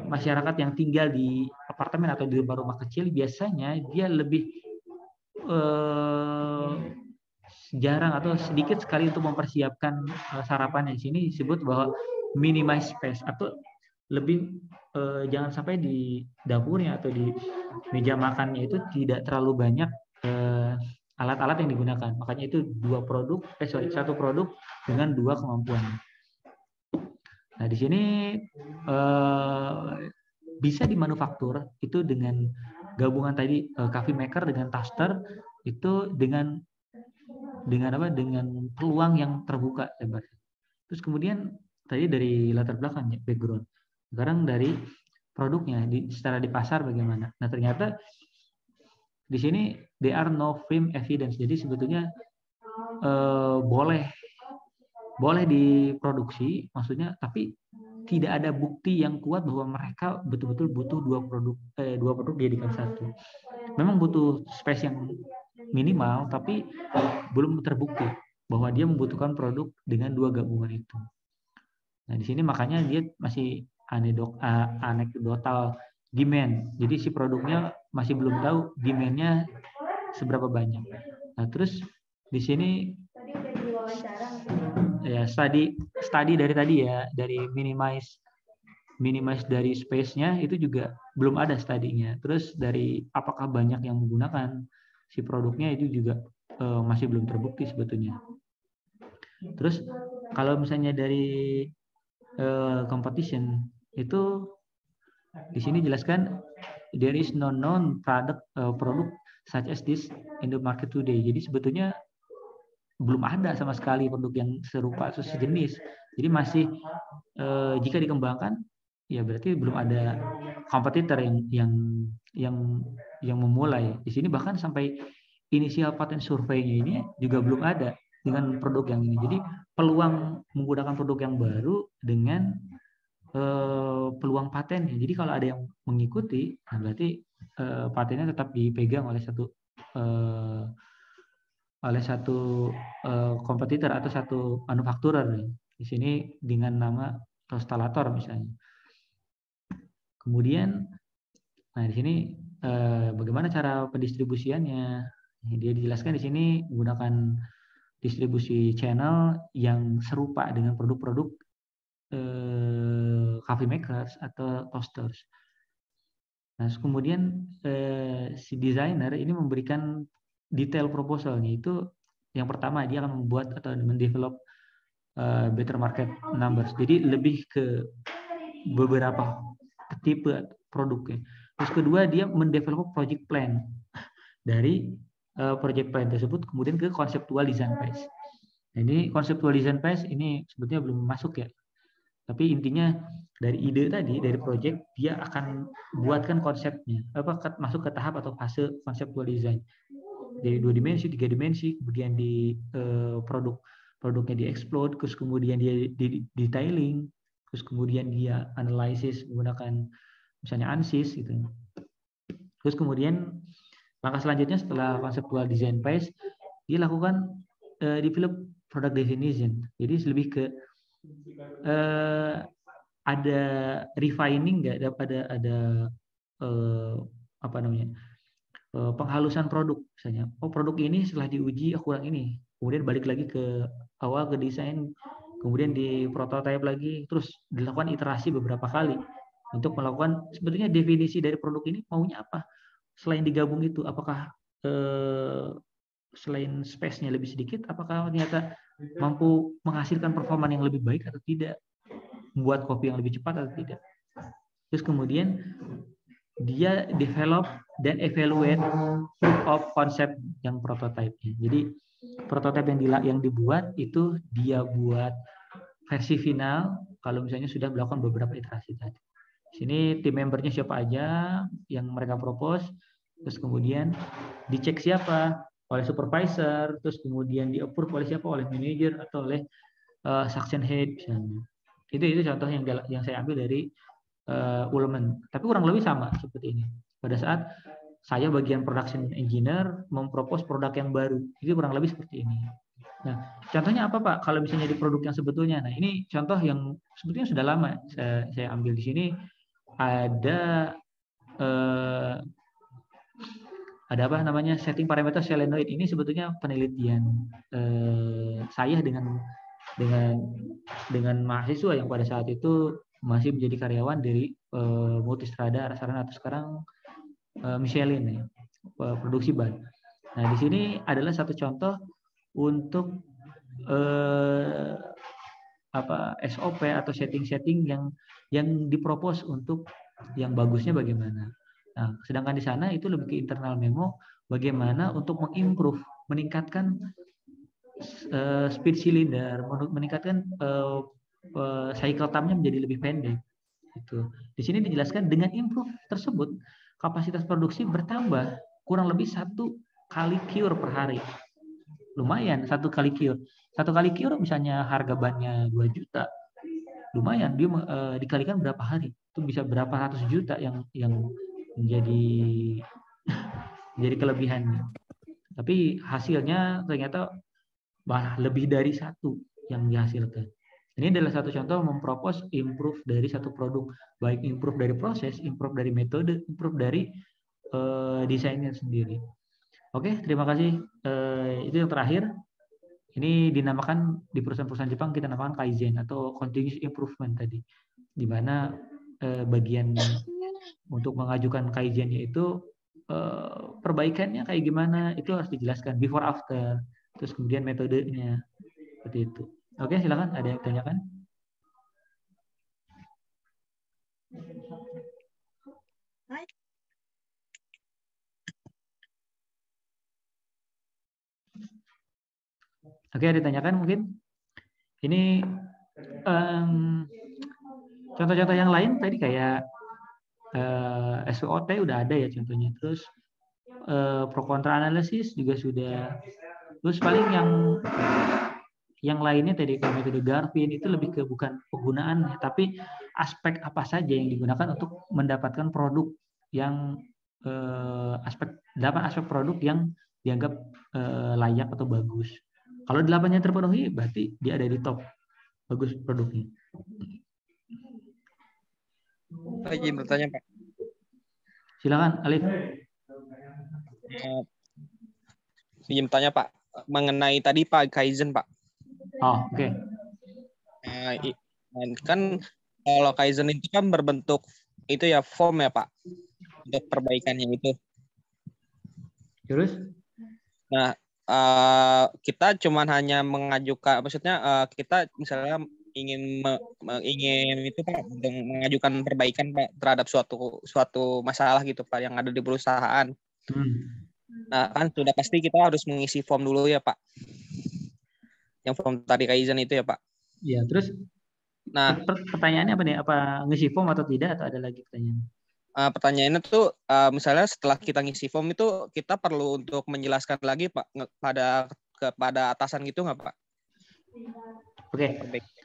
masyarakat yang tinggal di apartemen atau di rumah-rumah kecil, biasanya dia lebih jarang atau sedikit sekali untuk mempersiapkan sarapan. Di sini disebut bahwa minimize space, atau lebih jangan sampai di dapurnya atau di meja makannya itu tidak terlalu banyak alat-alat yang digunakan. Makanya itu satu produk dengan dua kemampuan. Nah, di sini bisa dimanufaktur itu dengan gabungan tadi coffee maker dengan toaster, itu dengan peluang yang terbuka lebar. Terus kemudian tadi dari latar belakangnya, background. Sekarang dari produknya secara di pasar bagaimana. Nah, ternyata di sini there are no firm evidence. Jadi sebetulnya boleh diproduksi, maksudnya, tapi tidak ada bukti yang kuat bahwa mereka betul-betul butuh dua produk dijadikan satu. Memang butuh space yang minimal, tapi belum terbukti bahwa dia membutuhkan produk dengan dua gabungan itu. Nah, di sini makanya dia masih anekdotal demand. Jadi si produknya masih belum tahu demand-nya seberapa banyak. Nah, terus di sini ya study dari tadi ya, dari minimize dari space-nya itu juga belum ada studinya. Terus dari apakah banyak yang menggunakan si produknya itu juga masih belum terbukti sebetulnya. Terus kalau misalnya dari competition itu di sini jelaskan there is no known product such as this in the market today. Jadi sebetulnya belum ada sama sekali produk yang serupa atau sejenis. Jadi masih jika dikembangkan ya berarti belum ada kompetitor yang memulai. Di sini bahkan sampai inisial patent surveinya ini juga belum ada dengan produk yang ini. Jadi peluang menggunakan produk yang baru dengan peluang patennya. Jadi kalau ada yang mengikuti, nah berarti patennya tetap dipegang oleh satu kompetitor atau satu manufakturer. Di sini dengan nama Tostalator misalnya. Kemudian, nah di sini bagaimana cara pendistribusiannya? Dia dijelaskan di sini menggunakan distribusi channel yang serupa dengan produk-produk coffee makers atau toasters. Nah, kemudian si desainer ini memberikan detail proposalnya itu yang pertama dia akan membuat atau mendevelop better market numbers. Jadi lebih ke beberapa tipe produknya. Terus kedua dia mendevelop project plan. Dari project plan tersebut kemudian ke conceptual design phase. Nah, ini conceptual design phase ini sebetulnya belum masuk ya. Tapi intinya dari ide tadi, dari project, dia akan buatkan konsepnya, masuk ke tahap atau fase conceptual design. Dari 2 dimensi, 3 dimensi, kemudian di produknya di-explode, terus kemudian dia di detailing, terus kemudian dia analisis menggunakan misalnya ANSYS gitu. Terus kemudian langkah selanjutnya setelah conceptual design phase, dia lakukan develop product definition. Jadi lebih ke ada refining nggak, ada apa namanya, penghalusan produk misalnya. Oh, produk ini setelah diuji kurang ini, kemudian balik lagi ke awal ke desain, kemudian di prototype lagi, terus dilakukan iterasi beberapa kali untuk melakukan sebetulnya definisi dari produk ini maunya apa. Selain digabung itu, apakah selain space-nya lebih sedikit, apakah ternyata mampu menghasilkan performa yang lebih baik atau tidak, membuat kopi yang lebih cepat atau tidak. Terus kemudian dia develop dan evaluate proof of concept yang prototype-nya. Jadi prototype yang dibuat itu dia buat versi final kalau misalnya sudah melakukan beberapa iterasi tadi. Sini tim membernya siapa aja yang mereka propose, terus kemudian dicek siapa, oleh supervisor, terus kemudian di-approve oleh siapa, oleh manager atau oleh section head misalnya. Itu contoh yang saya ambil dari Ullman. Tapi kurang lebih sama seperti ini. Pada saat saya bagian production engineer mempropose produk yang baru, itu kurang lebih seperti ini. Nah, contohnya apa Pak? Kalau misalnya di produk yang sebetulnya, nah ini contoh yang sebetulnya sudah lama saya ambil di sini. Ada apa namanya, setting parameter selenoid. Ini sebetulnya penelitian saya dengan mahasiswa yang pada saat itu masih menjadi karyawan dari Multistrada Sarana atau sekarang Michelin ya, produksi ban. Nah, di sini adalah satu contoh untuk SOP atau setting-setting yang dipropos untuk yang bagusnya bagaimana. Nah, sedangkan di sana itu lebih ke internal memo bagaimana untuk mengimprove, meningkatkan speed cylinder, meningkatkan cycle time-nya menjadi lebih pendek. Itu. Di sini dijelaskan dengan improve tersebut kapasitas produksi bertambah kurang lebih 1 kali cure per hari. Lumayan 1 kali cure. 1 kali cure misalnya harga bannya 2 juta. Lumayan dia dikalikan berapa hari? Itu bisa berapa ratus juta yang menjadi kelebihannya. Tapi hasilnya ternyata lebih dari 1 yang dihasilkan. Ini adalah satu contoh mempropos improve dari satu produk, baik improve dari proses, improve dari metode, improve dari desainnya sendiri. Oke, terima kasih. Itu yang terakhir. Ini dinamakan di perusahaan-perusahaan Jepang kita namakan Kaizen atau continuous improvement tadi, di mana bagian untuk mengajukan Kaizennya itu perbaikannya kayak gimana itu harus dijelaskan before after, terus kemudian metodenya seperti itu. Oke, silakan ada yang tanyakan. Oke, ada ditanyakan mungkin. Ini contoh-contoh yang lain tadi kayak SWOT udah ada ya contohnya. Terus pro kontra analisis juga sudah. Terus paling yang lainnya tadi kayak metode Garvin itu lebih ke bukan penggunaan, tapi aspek apa saja yang digunakan untuk mendapatkan produk yang aspek produk yang dianggap layak atau bagus. Kalau 8-nya terpenuhi, berarti dia ada di top. Bagus produknya.
Pak izin bertanya, Pak.
Silakan, Alif.
Izin bertanya, Pak. Mengenai tadi Pak Kaizen, Pak.
Oh, oke.
Kan kalau Kaizen itu kan berbentuk itu ya form ya, Pak. Untuk perbaikannya itu.
Terus?
Nah, kita cuman hanya mengajukan, maksudnya kita misalnya ingin itu Pak, untuk mengajukan perbaikan Pak terhadap suatu masalah gitu Pak yang ada di perusahaan. Nah kan sudah pasti kita harus mengisi form dulu ya Pak, yang form tadi Kaizen itu ya Pak.
Ya, terus
nah
pertanyaannya apa nih? Apa ngisi form atau tidak, atau ada lagi pertanyaan?
Pertanyaannya tuh misalnya setelah kita ngisi form itu kita perlu untuk menjelaskan lagi Pak kepada atasan gitu nggak Pak?
Oke.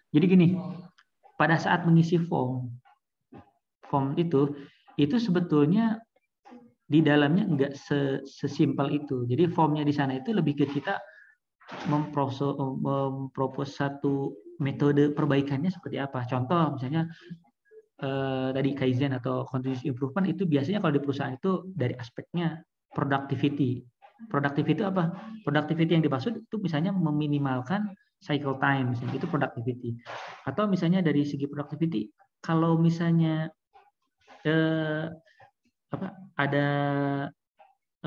Jadi gini, pada saat mengisi form itu sebetulnya di dalamnya nggak sesimpel itu. Jadi formnya di sana itu lebih ke kita mempropos satu metode perbaikannya seperti apa. Contoh misalnya tadi Kaizen atau continuous improvement itu biasanya kalau di perusahaan itu dari aspeknya productivity. Productivity apa? Productivity yang dimaksud itu misalnya meminimalkan cycle time, misalnya itu productivity. Atau misalnya dari segi productivity, kalau misalnya ada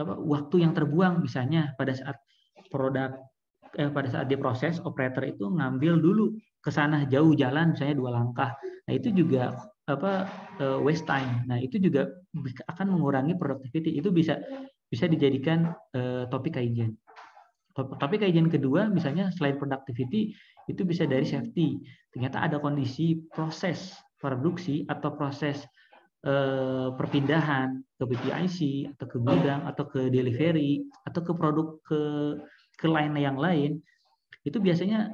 waktu yang terbuang misalnya pada saat pada saat diproses, operator itu ngambil dulu ke sana jauh jalan misalnya 2 langkah. Nah, itu juga waste time. Nah, itu juga akan mengurangi productivity. Itu bisa dijadikan topik Kaizen. Topik Kaizen kedua misalnya selain productivity itu bisa dari safety. Ternyata ada kondisi proses produksi atau proses perpindahan ke PPIC atau ke gudang atau ke delivery atau ke produk ke line yang lain, itu biasanya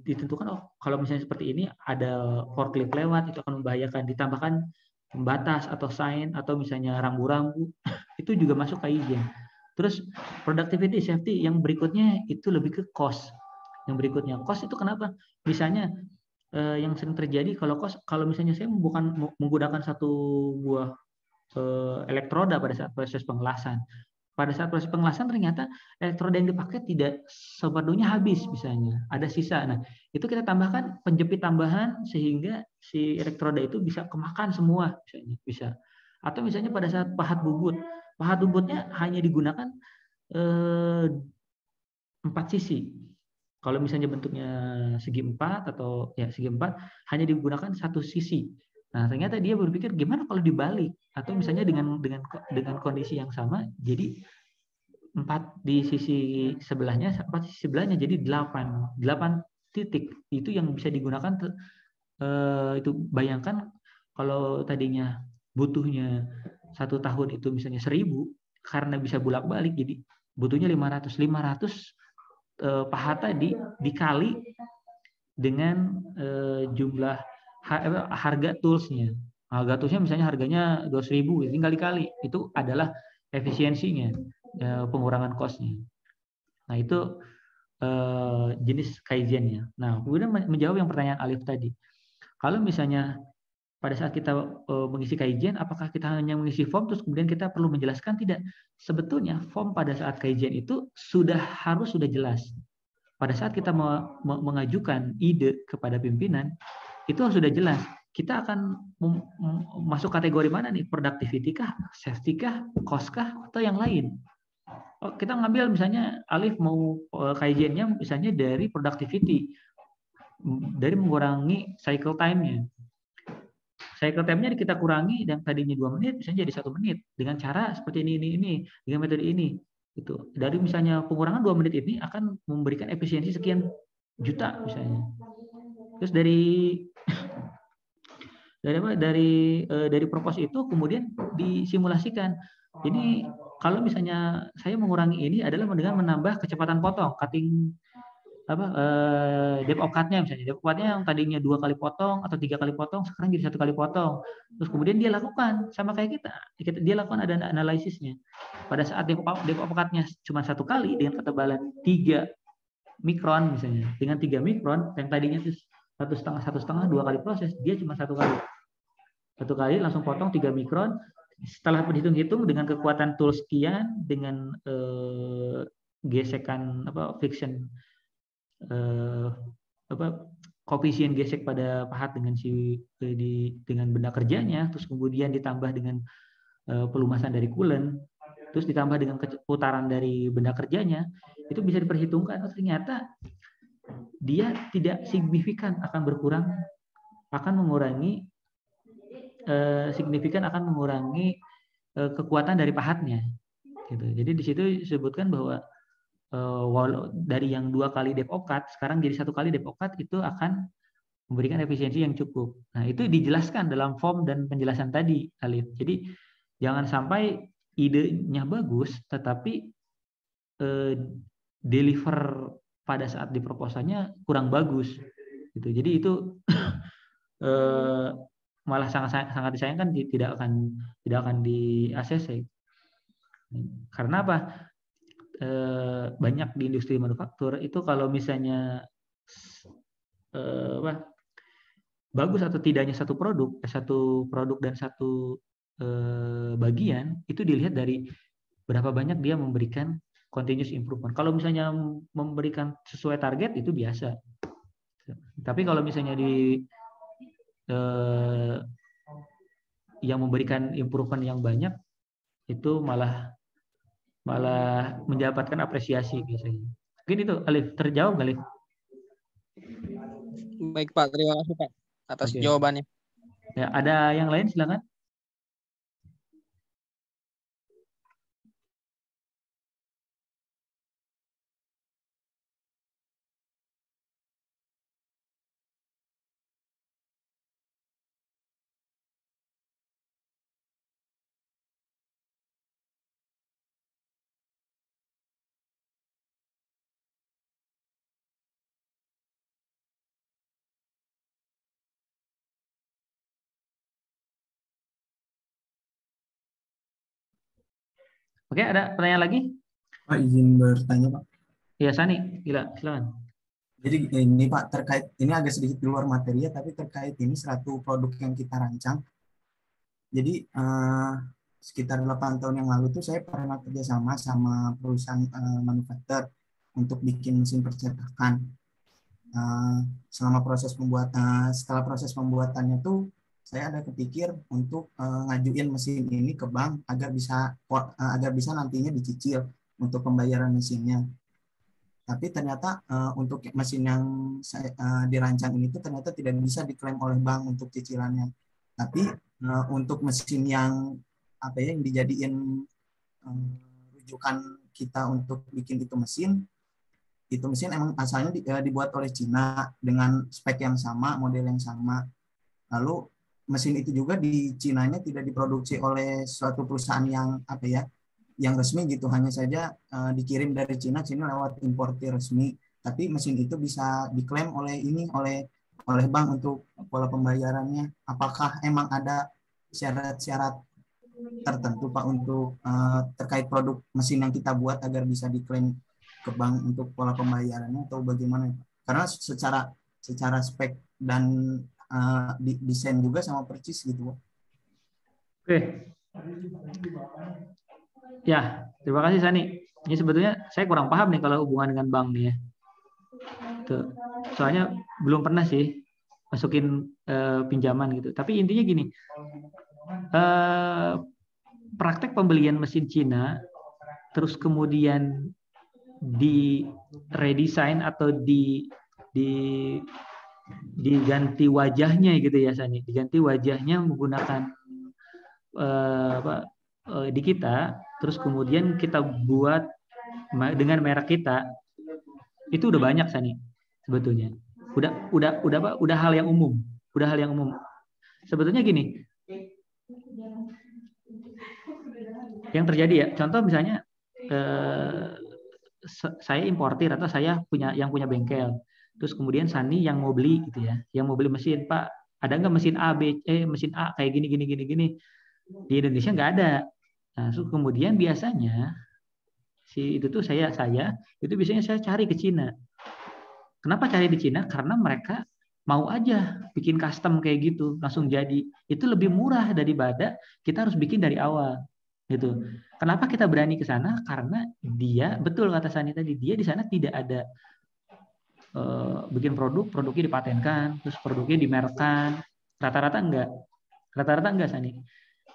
ditentukan kalau misalnya seperti ini ada forklift lewat itu akan membahayakan, ditambahkan pembatas atau sign atau misalnya rambu-rambu itu juga masuk Kaizen. Terus productivity safety yang berikutnya itu lebih ke cost. Yang berikutnya cost itu kenapa? Misalnya yang sering terjadi kalau misalnya saya bukan menggunakan satu buah elektroda pada saat proses pengelasan. Pada saat proses pengelasan ternyata elektroda yang dipakai tidak sepenuhnya habis misalnya, ada sisa. Nah, itu kita tambahkan penjepit tambahan sehingga si elektroda itu bisa kemakan semua misalnya, bisa. Atau misalnya pada saat pahat bubutnya hanya digunakan 4 sisi. Kalau misalnya bentuknya segi 4 atau ya segi 4 hanya digunakan satu sisi. Nah, ternyata dia berpikir gimana kalau dibalik atau misalnya dengan kondisi yang sama jadi 4 di sisi sebelahnya, 4 sisi sebelahnya jadi 8 titik. Itu yang bisa digunakan itu bayangkan kalau tadinya butuhnya 1 tahun itu misalnya 1000 karena bisa bolak-balik jadi butuhnya 500 pahat tadi dikali dengan jumlah harga toolsnya. Harga toolsnya misalnya harganya 200.000, tinggal dikali. Itu adalah efisiensinya, pengurangan cost-nya. Nah, itu jenis Kaizen-nya. Nah, kemudian menjawab yang pertanyaan Alif tadi. Kalau misalnya pada saat kita mengisi Kaizen, apakah kita hanya mengisi form terus kemudian kita perlu menjelaskan? Tidak. Sebetulnya form pada saat Kaizen itu sudah jelas. Pada saat kita mengajukan ide kepada pimpinan, itu sudah jelas. Kita akan masuk kategori mana nih? Productivity kah, safety kah, cost kah, atau yang lain? Kita ngambil misalnya Alif mau Kaizennya misalnya dari productivity, dari mengurangi cycle time-nya. Cycle time-nya kita kurangi dan tadinya 2 menit bisa jadi 1 menit dengan cara seperti ini dengan metode ini. Itu dari misalnya pengurangan 2 menit ini akan memberikan efisiensi sekian juta misalnya. Terus dari propos itu kemudian disimulasikan. Jadi kalau misalnya saya mengurangi ini adalah dengan menambah kecepatan potong, cutting depth of cut-nya misalnya. Depth of cut-nya yang tadinya 2 kali potong atau 3 kali potong sekarang jadi 1 kali potong. Terus kemudian dia lakukan sama kayak kita. Dia lakukan ada analisisnya. Pada saat depth of cut-nya cuma 1 kali dengan ketebalan 3 mikron misalnya. Dengan 3 mikron yang tadinya itu 1,5 2 kali proses, dia cuma 1 kali. 1 kali langsung potong 3 mikron. Setelah berhitung-hitung dengan kekuatan tool sekian dengan gesekan friction koefisien gesek pada pahat dengan dengan benda kerjanya, terus kemudian ditambah dengan pelumasan dari coolant, terus ditambah dengan putaran dari benda kerjanya, itu bisa diperhitungkan. Oh, ternyata dia tidak signifikan akan berkurang, akan mengurangi kekuatan dari pahatnya. Gitu. Jadi di situ disebutkan bahwa dari yang 2 kali depokat sekarang jadi 1 kali depokat itu akan memberikan efisiensi yang cukup. Nah, itu dijelaskan dalam form dan penjelasan tadi, Alif. Jadi jangan sampai idenya bagus tetapi deliver pada saat di proposalnya kurang bagus gitu. Jadi itu malah sangat disayangkan, tidak akan di ACC. Karena apa? Banyak di industri manufaktur itu kalau misalnya bagus atau tidaknya satu produk dan satu bagian itu dilihat dari berapa banyak dia memberikan continuous improvement. Kalau misalnya memberikan sesuai target itu biasa. Tapi kalau misalnya yang memberikan improvement yang banyak itu malah mendapatkan apresiasi biasanya. Mungkin itu, Alif, terjawab nggak, Alif?
Baik Pak, terima kasih Pak atas
Oke.
jawabannya.
Ya, ada yang lain silakan. Oke, ada pertanyaan lagi?
Pak, izin bertanya Pak.
Ya, Sani, silakan.
Jadi ini Pak, terkait ini agak sedikit di luar materi ya, tapi terkait ini suatu produk yang kita rancang. Jadi sekitar 8 tahun yang lalu tuh saya pernah kerjasama sama perusahaan manufaktur untuk bikin mesin percetakan. Setelah proses pembuatannya tuh saya ada kepikir untuk ngajuin mesin ini ke bank agar bisa nantinya dicicil untuk pembayaran mesinnya. Tapi ternyata untuk mesin yang saya dirancang ini tuh ternyata tidak bisa diklaim oleh bank untuk cicilannya. Tapi untuk mesin yang yang dijadiin rujukan kita untuk bikin itu mesin emang asalnya dibuat oleh Cina dengan spek yang sama, model yang sama. Lalu mesin itu juga di Cinanya tidak diproduksi oleh suatu perusahaan yang yang resmi gitu, hanya saja dikirim dari Cina lewat importir resmi. Tapi mesin itu bisa diklaim oleh bank untuk pola pembayarannya. Apakah emang ada syarat-syarat tertentu Pak untuk terkait produk mesin yang kita buat agar bisa diklaim ke bank untuk pola pembayarannya atau bagaimana? Karena secara spek dan desain juga sama persis gitu.
Oke. Ya, terima kasih Sani. Ini sebetulnya saya kurang paham nih kalau hubungan dengan bank nih ya. Tuh. Soalnya belum pernah sih masukin pinjaman gitu. Tapi intinya gini, praktek pembelian mesin Cina terus kemudian di redesign atau diganti wajahnya gitu ya Sani, diganti wajahnya menggunakan di kita, terus kemudian kita buat dengan merek kita, itu udah banyak Sani sebetulnya. Udah hal yang umum, Sebetulnya gini, yang terjadi ya, contoh misalnya saya importir atau saya punya bengkel, terus kemudian Sani yang mau beli gitu ya, yang mau beli mesin, Pak, ada nggak mesin mesin A kayak gini di Indonesia nggak ada. Nah, kemudian biasanya itu tuh saya itu biasanya saya cari ke Cina. Kenapa cari di Cina? Karena mereka mau aja bikin custom kayak gitu, langsung jadi. Itu lebih murah daripada kita harus bikin dari awal. Gitu. Kenapa kita berani ke sana? Karena dia, betul kata Sani tadi, dia di sana tidak ada bikin produknya dipatenkan, terus produknya dimerkkan. Rata-rata enggak Sani.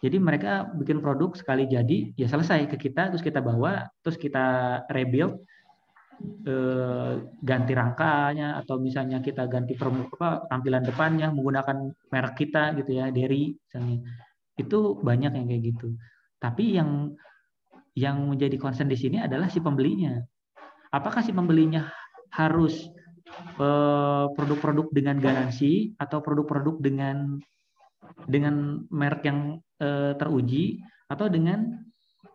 Jadi mereka bikin produk sekali jadi, ya selesai ke kita, terus kita bawa, terus kita rebuild, ganti rangkanya, atau misalnya kita ganti tampilan depannya menggunakan merek kita gitu ya, Derry misalnya. Itu banyak yang kayak gitu. Tapi yang menjadi concern di sini adalah si pembelinya. Apakah si pembelinya harus produk-produk dengan garansi atau produk-produk dengan merek yang teruji, atau dengan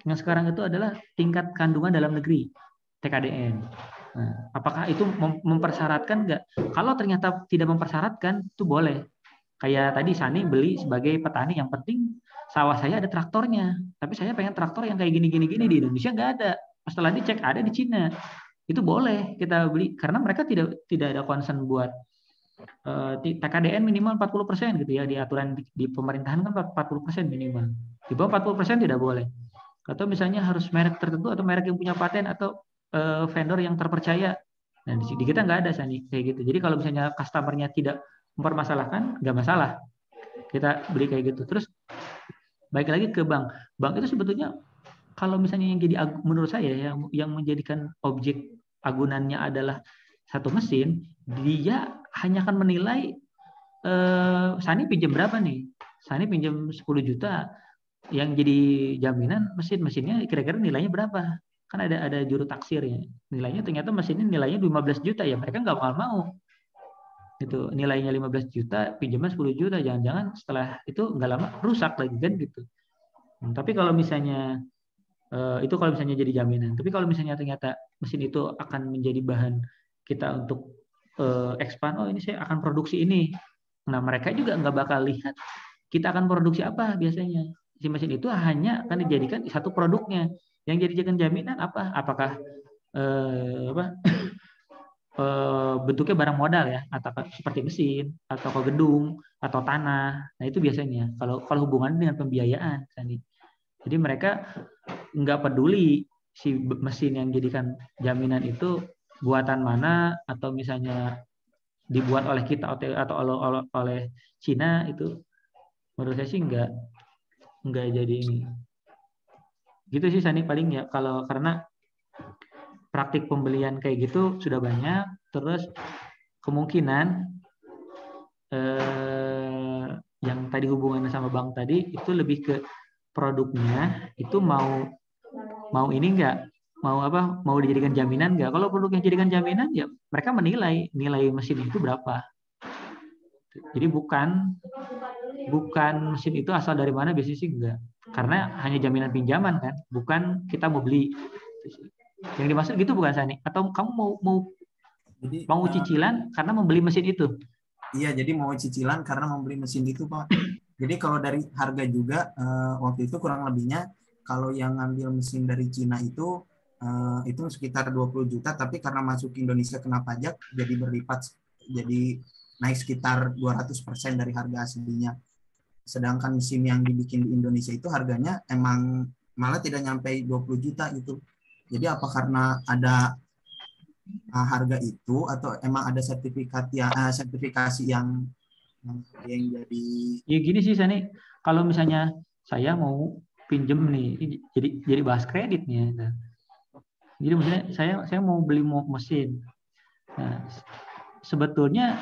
yang sekarang itu adalah tingkat kandungan dalam negeri, TKDN. Nah, apakah itu mempersyaratkan nggak? Kalau ternyata tidak mempersyaratkan, itu boleh. Kayak tadi Sani beli sebagai petani, yang penting sawah saya ada traktornya. Tapi saya pengen traktor yang kayak gini-gini di Indonesia nggak ada. Setelah dicek ada di Cina. Itu boleh kita beli karena mereka tidak ada concern buat TKDN minimal 40% gitu ya, di aturan di pemerintahan kan 40% minimal. Di bawah 40% tidak boleh. Atau misalnya harus merek tertentu atau merek yang punya paten atau vendor yang terpercaya. Nah, di kita nggak ada Sani kayak gitu. Jadi kalau misalnya customer-nya tidak mempermasalahkan, nggak masalah. Kita beli kayak gitu. Terus baik lagi ke bank. Bank itu sebetulnya kalau misalnya yang jadi menurut saya yang menjadikan objek agunannya adalah satu mesin, dia hanya akan menilai Sani pinjam berapa nih? Sani pinjam 10 juta, yang jadi jaminan mesinnya kira-kira nilainya berapa? Kan ada juru taksirnya. Nilainya ternyata mesinnya nilainya 15 juta, ya mereka nggak mau. Itu nilainya 15 juta, pinjaman 10 juta, jangan-jangan setelah itu nggak lama rusak lagi kan gitu. Tapi kalau misalnya itu kalau misalnya jadi jaminan. Tapi kalau misalnya ternyata mesin itu akan menjadi bahan kita untuk expand, oh ini saya akan produksi ini. Nah mereka juga nggak bakal lihat kita akan produksi apa biasanya. Si mesin itu hanya akan dijadikan satu produknya. Yang dijadikan jaminan apa? Apakah bentuknya barang modal ya, atau seperti mesin, atau ke gedung, atau tanah. Nah itu biasanya. Kalau hubungan dengan pembiayaan, Sandi. Jadi mereka nggak peduli si mesin yang jadikan jaminan itu buatan mana, atau misalnya dibuat oleh kita atau oleh Cina, itu menurut saya sih nggak jadi ini. Gitu sih Sani paling ya, kalau karena praktik pembelian kayak gitu sudah banyak, terus kemungkinan yang tadi hubungannya sama bank tadi itu lebih ke produknya itu mau ini enggak, mau dijadikan jaminan enggak. Kalau produk yang dijadikan jaminan ya mereka menilai nilai mesin itu berapa. Jadi bukan mesin itu asal dari mana, biasanya sih enggak. Karena hanya jaminan pinjaman kan, bukan kita mau beli. Yang dimaksud gitu bukan Sani? Atau kamu mau cicilan karena membeli mesin itu?
Iya, jadi mau cicilan karena membeli mesin itu, Pak. Jadi kalau dari harga juga waktu itu kurang lebihnya kalau yang ngambil mesin dari Cina itu sekitar 20 juta, tapi karena masuk ke Indonesia kena pajak jadi berlipat, jadi naik sekitar 200% dari harga aslinya. Sedangkan mesin yang dibikin di Indonesia itu harganya emang malah tidak nyampe 20 juta gitu. Jadi apa karena ada harga itu atau emang ada sertifikasi yang jadi
ya gini sih Sani, kalau misalnya saya mau pinjem nih, jadi bahas kreditnya. Nah, jadi misalnya saya mau beli mesin. Nah, sebetulnya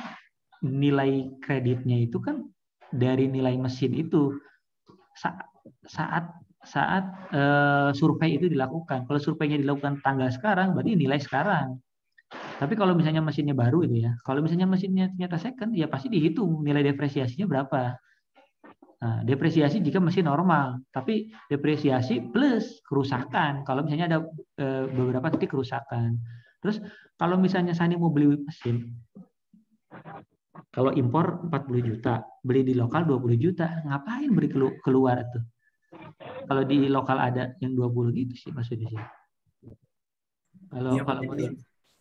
nilai kreditnya itu kan dari nilai mesin itu saat survei itu dilakukan. Kalau surveinya dilakukan tanggal sekarang, berarti nilai sekarang. Tapi kalau misalnya mesinnya baru itu ya, kalau misalnya mesinnya ternyata second, ya pasti dihitung nilai depresiasinya berapa. Nah, depresiasi jika mesin normal, tapi depresiasi plus kerusakan. Kalau misalnya ada beberapa titik kerusakan. Terus kalau misalnya Sani mau beli mesin, kalau impor 40 juta, beli di lokal 20 juta, ngapain beli keluar tuh? Kalau di lokal ada yang 20 gitu sih maksudnya sih. Kalau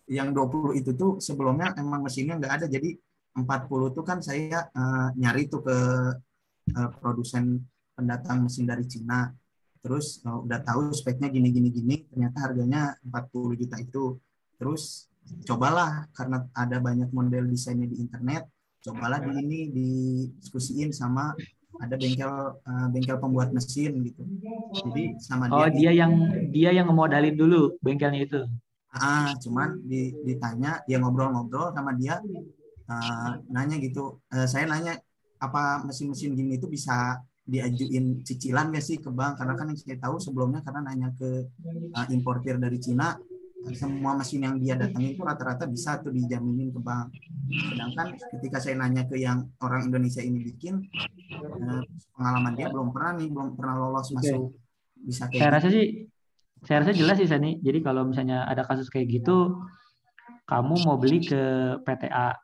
yang 20 itu tuh sebelumnya emang mesinnya nggak ada, jadi 40 tuh kan saya nyari tuh ke produsen pendatang mesin dari Cina, terus udah tahu speknya gini, ternyata harganya 40 juta itu. Terus cobalah, karena ada banyak model desainnya di internet, cobalah didiskusiin sama ada bengkel pembuat mesin gitu. Jadi sama
Oh, dia yang ngemodalin dulu bengkelnya itu.
Cuman ditanya, dia ngobrol-ngobrol sama dia, nanya gitu. Saya nanya, apa mesin-mesin gini itu bisa diajuin cicilan nggak sih ke bank? Karena kan yang saya tahu sebelumnya, karena nanya ke importir dari Cina, semua mesin yang dia datangin itu rata-rata bisa tuh dijaminin ke bank. Sedangkan ketika saya nanya ke yang orang Indonesia ini bikin, pengalaman dia belum pernah lolos masuk bisa kayak gitu.
Saya rasa jelas sih Sani. Jadi kalau misalnya ada kasus kayak gitu, kamu mau beli ke PTA.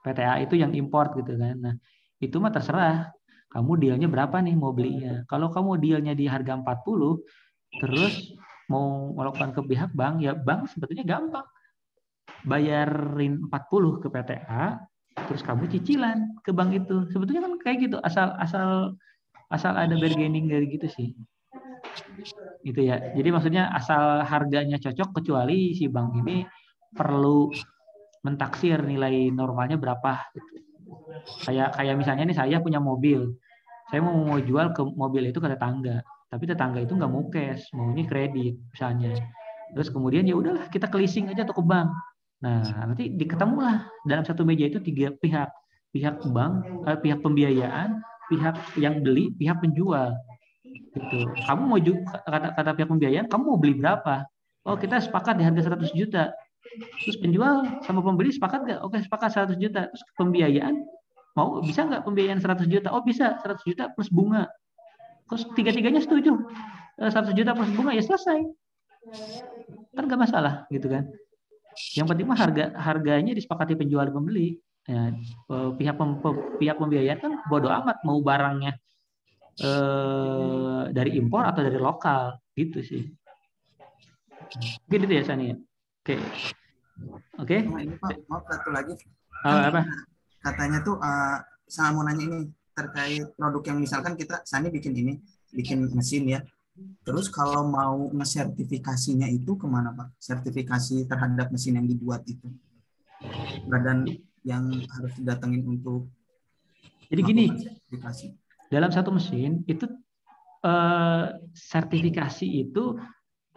PTA itu yang import gitu kan. Nah, itu mah terserah. Kamu dealnya berapa nih mau belinya. Kalau kamu dealnya di harga 40, terus mau melakukan ke pihak bank, ya bank sebetulnya gampang. Bayarin 40 ke PTA, terus kamu cicilan ke bank itu. Sebetulnya kan kayak gitu, asal ada bargaining dari gitu sih. Gitu ya. Jadi maksudnya asal harganya cocok, kecuali si bank ini perlu mentaksir nilai normalnya berapa gitu. Kayak misalnya nih, saya punya mobil. Saya mau jual ke mobil itu ke tetangga. Tapi tetangga itu nggak mau cash, maunya kredit misalnya. Terus kemudian ya udahlah, kita ke leasing aja atau ke bank. Nah, nanti diketemulah dalam satu meja itu 3 pihak. Pihak bank, pihak pembiayaan, pihak yang beli, pihak penjual. Gitu. Kamu mau kata pihak pembiayaan, kamu mau beli berapa? Oh, kita sepakat di harga 100 juta. Terus penjual sama pembeli sepakat nggak? Oke, sepakat 100 juta. Terus pembiayaan, mau bisa nggak pembiayaan 100 juta? Oh, bisa, 100 juta plus bunga. Terus tiga-tiganya setuju. 100 juta plus bunga, ya selesai. Kan nggak masalah gitu kan. Yang penting mah harganya disepakati penjual dan pembeli. Ya, pihak pembiayaan kan bodo amat mau barangnya dari impor atau dari lokal gitu sih. Gitu ya Sani. Oke.
Ini Pak, mau satu lagi.
Apa?
Katanya tuh saya mau nanya ini terkait produk yang misalkan Sani bikin mesin ya. Terus kalau mau ngesertifikasinya itu kemana Pak? Sertifikasi terhadap mesin yang dibuat itu. Badan yang harus didatengin untuk
jadi gini,
sertifikasi.
Dalam satu mesin itu sertifikasi itu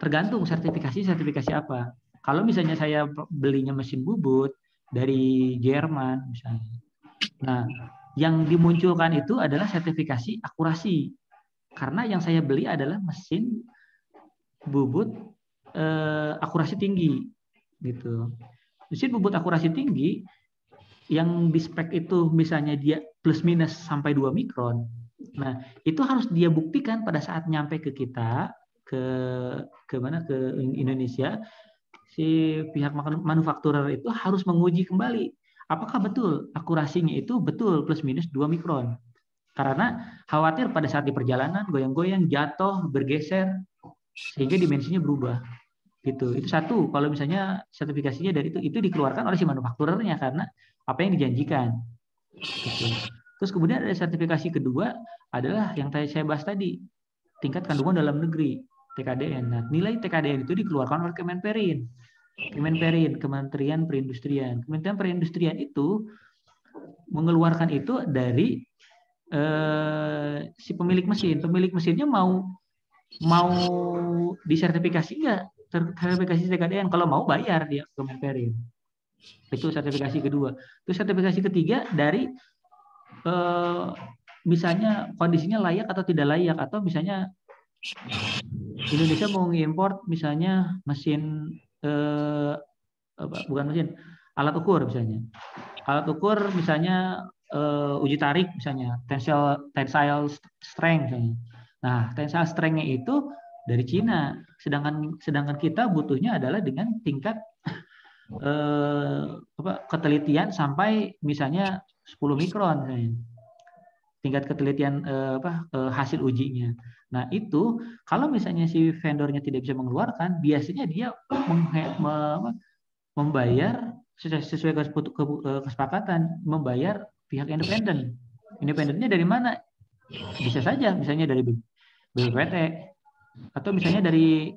tergantung sertifikasi apa. Kalau misalnya saya belinya mesin bubut dari Jerman misalnya. Nah, yang dimunculkan itu adalah sertifikasi akurasi. Karena yang saya beli adalah mesin bubut akurasi tinggi gitu. Mesin bubut akurasi tinggi yang di spek itu misalnya dia plus minus sampai 2 mikron. Nah, itu harus dia buktikan pada saat nyampe ke kita, ke Indonesia, si pihak manufakturer itu harus menguji kembali apakah betul akurasinya itu betul plus minus 2 mikron. Karena khawatir pada saat di perjalanan goyang-goyang, jatuh, bergeser sehingga dimensinya berubah. Gitu. Itu satu, kalau misalnya sertifikasinya dari itu dikeluarkan oleh si manufakturernya karena apa yang dijanjikan. Gitu. Terus kemudian ada sertifikasi kedua adalah yang saya bahas tadi, tingkat kandungan dalam negeri, TKDN. Nah, nilai TKDN itu dikeluarkan oleh Kemenperin, Kementerian Perindustrian. Kementerian Perindustrian itu mengeluarkan itu dari si pemilik mesin. Pemilik mesinnya mau disertifikasi enggak? Sertifikasi TKDN, kalau mau bayar dia ke Kemenperin. Itu sertifikasi kedua. Terus sertifikasi ketiga dari misalnya kondisinya layak atau tidak layak, atau misalnya Indonesia mau ngimport misalnya mesin bukan mesin, alat ukur misalnya. Alat ukur misalnya uji tarik misalnya, tensile strength misalnya. Nah, tensile strength-nya itu dari Cina, sedangkan kita butuhnya adalah dengan tingkat ketelitian sampai misalnya 10 mikron misalnya. Tingkat ketelitian hasil ujinya. Nah, itu kalau misalnya si vendornya tidak bisa mengeluarkan, biasanya dia membayar sesuai kesepakatan, membayar pihak independen. Independennya dari mana? Bisa saja misalnya dari BPPT atau misalnya dari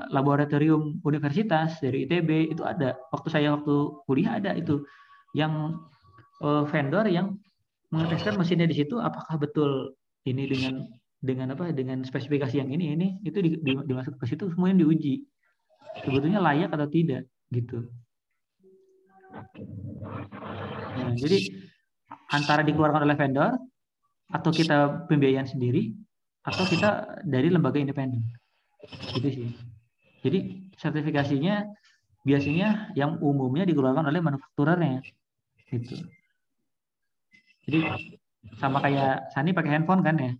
laboratorium universitas, dari ITB. Itu ada. Waktu kuliah ada itu yang vendor yang mengeteskan mesinnya di situ apakah betul ini dengan spesifikasi yang ini itu dimasuk ke situ, semuanya diuji sebetulnya layak atau tidak gitu. Nah, jadi antara dikeluarkan oleh vendor atau kita pembiayaan sendiri atau kita dari lembaga independen gitu sih. Jadi sertifikasinya biasanya yang umumnya dikeluarkan oleh manufakturernya gitu. Jadi sama kayak Sani pakai handphone kan ya.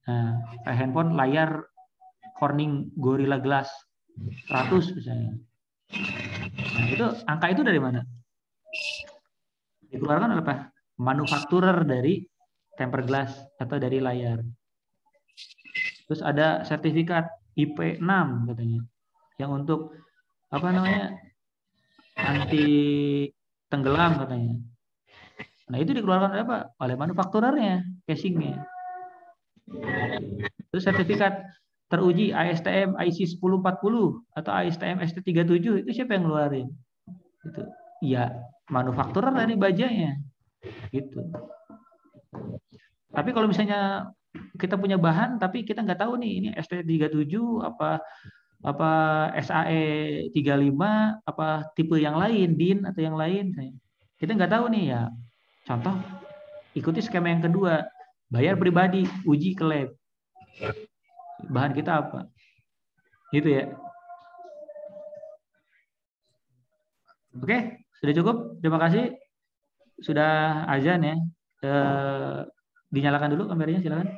Nah, pakai handphone layar Corning Gorilla Glass 100 misalnya. Nah, itu angka itu dari mana? Dikeluarkan oleh apa? Manufakturer dari tempered glass atau dari layar. Terus ada sertifikat IP6 katanya. Yang untuk apa namanya? Anti tenggelam katanya. Nah, itu dikeluarkan oleh apa? Oleh manufakturernya, casingnya. Terus sertifikat teruji ASTM IC 1040 atau ASTM ST37 itu siapa yang ngeluarin? Itu ya manufakturer dari bajanya. Gitu. Tapi kalau misalnya kita punya bahan tapi kita nggak tahu nih ini ST37 apa SAE 35 apa tipe yang lain, DIN atau yang lain. Kita nggak tahu nih ya. Contoh, ikuti skema yang kedua. Bayar pribadi, uji ke lab. Bahan kita apa? Gitu ya. Oke, sudah cukup. Terima kasih. Sudah azan ya. Dinyalakan dulu kameranya, silakan.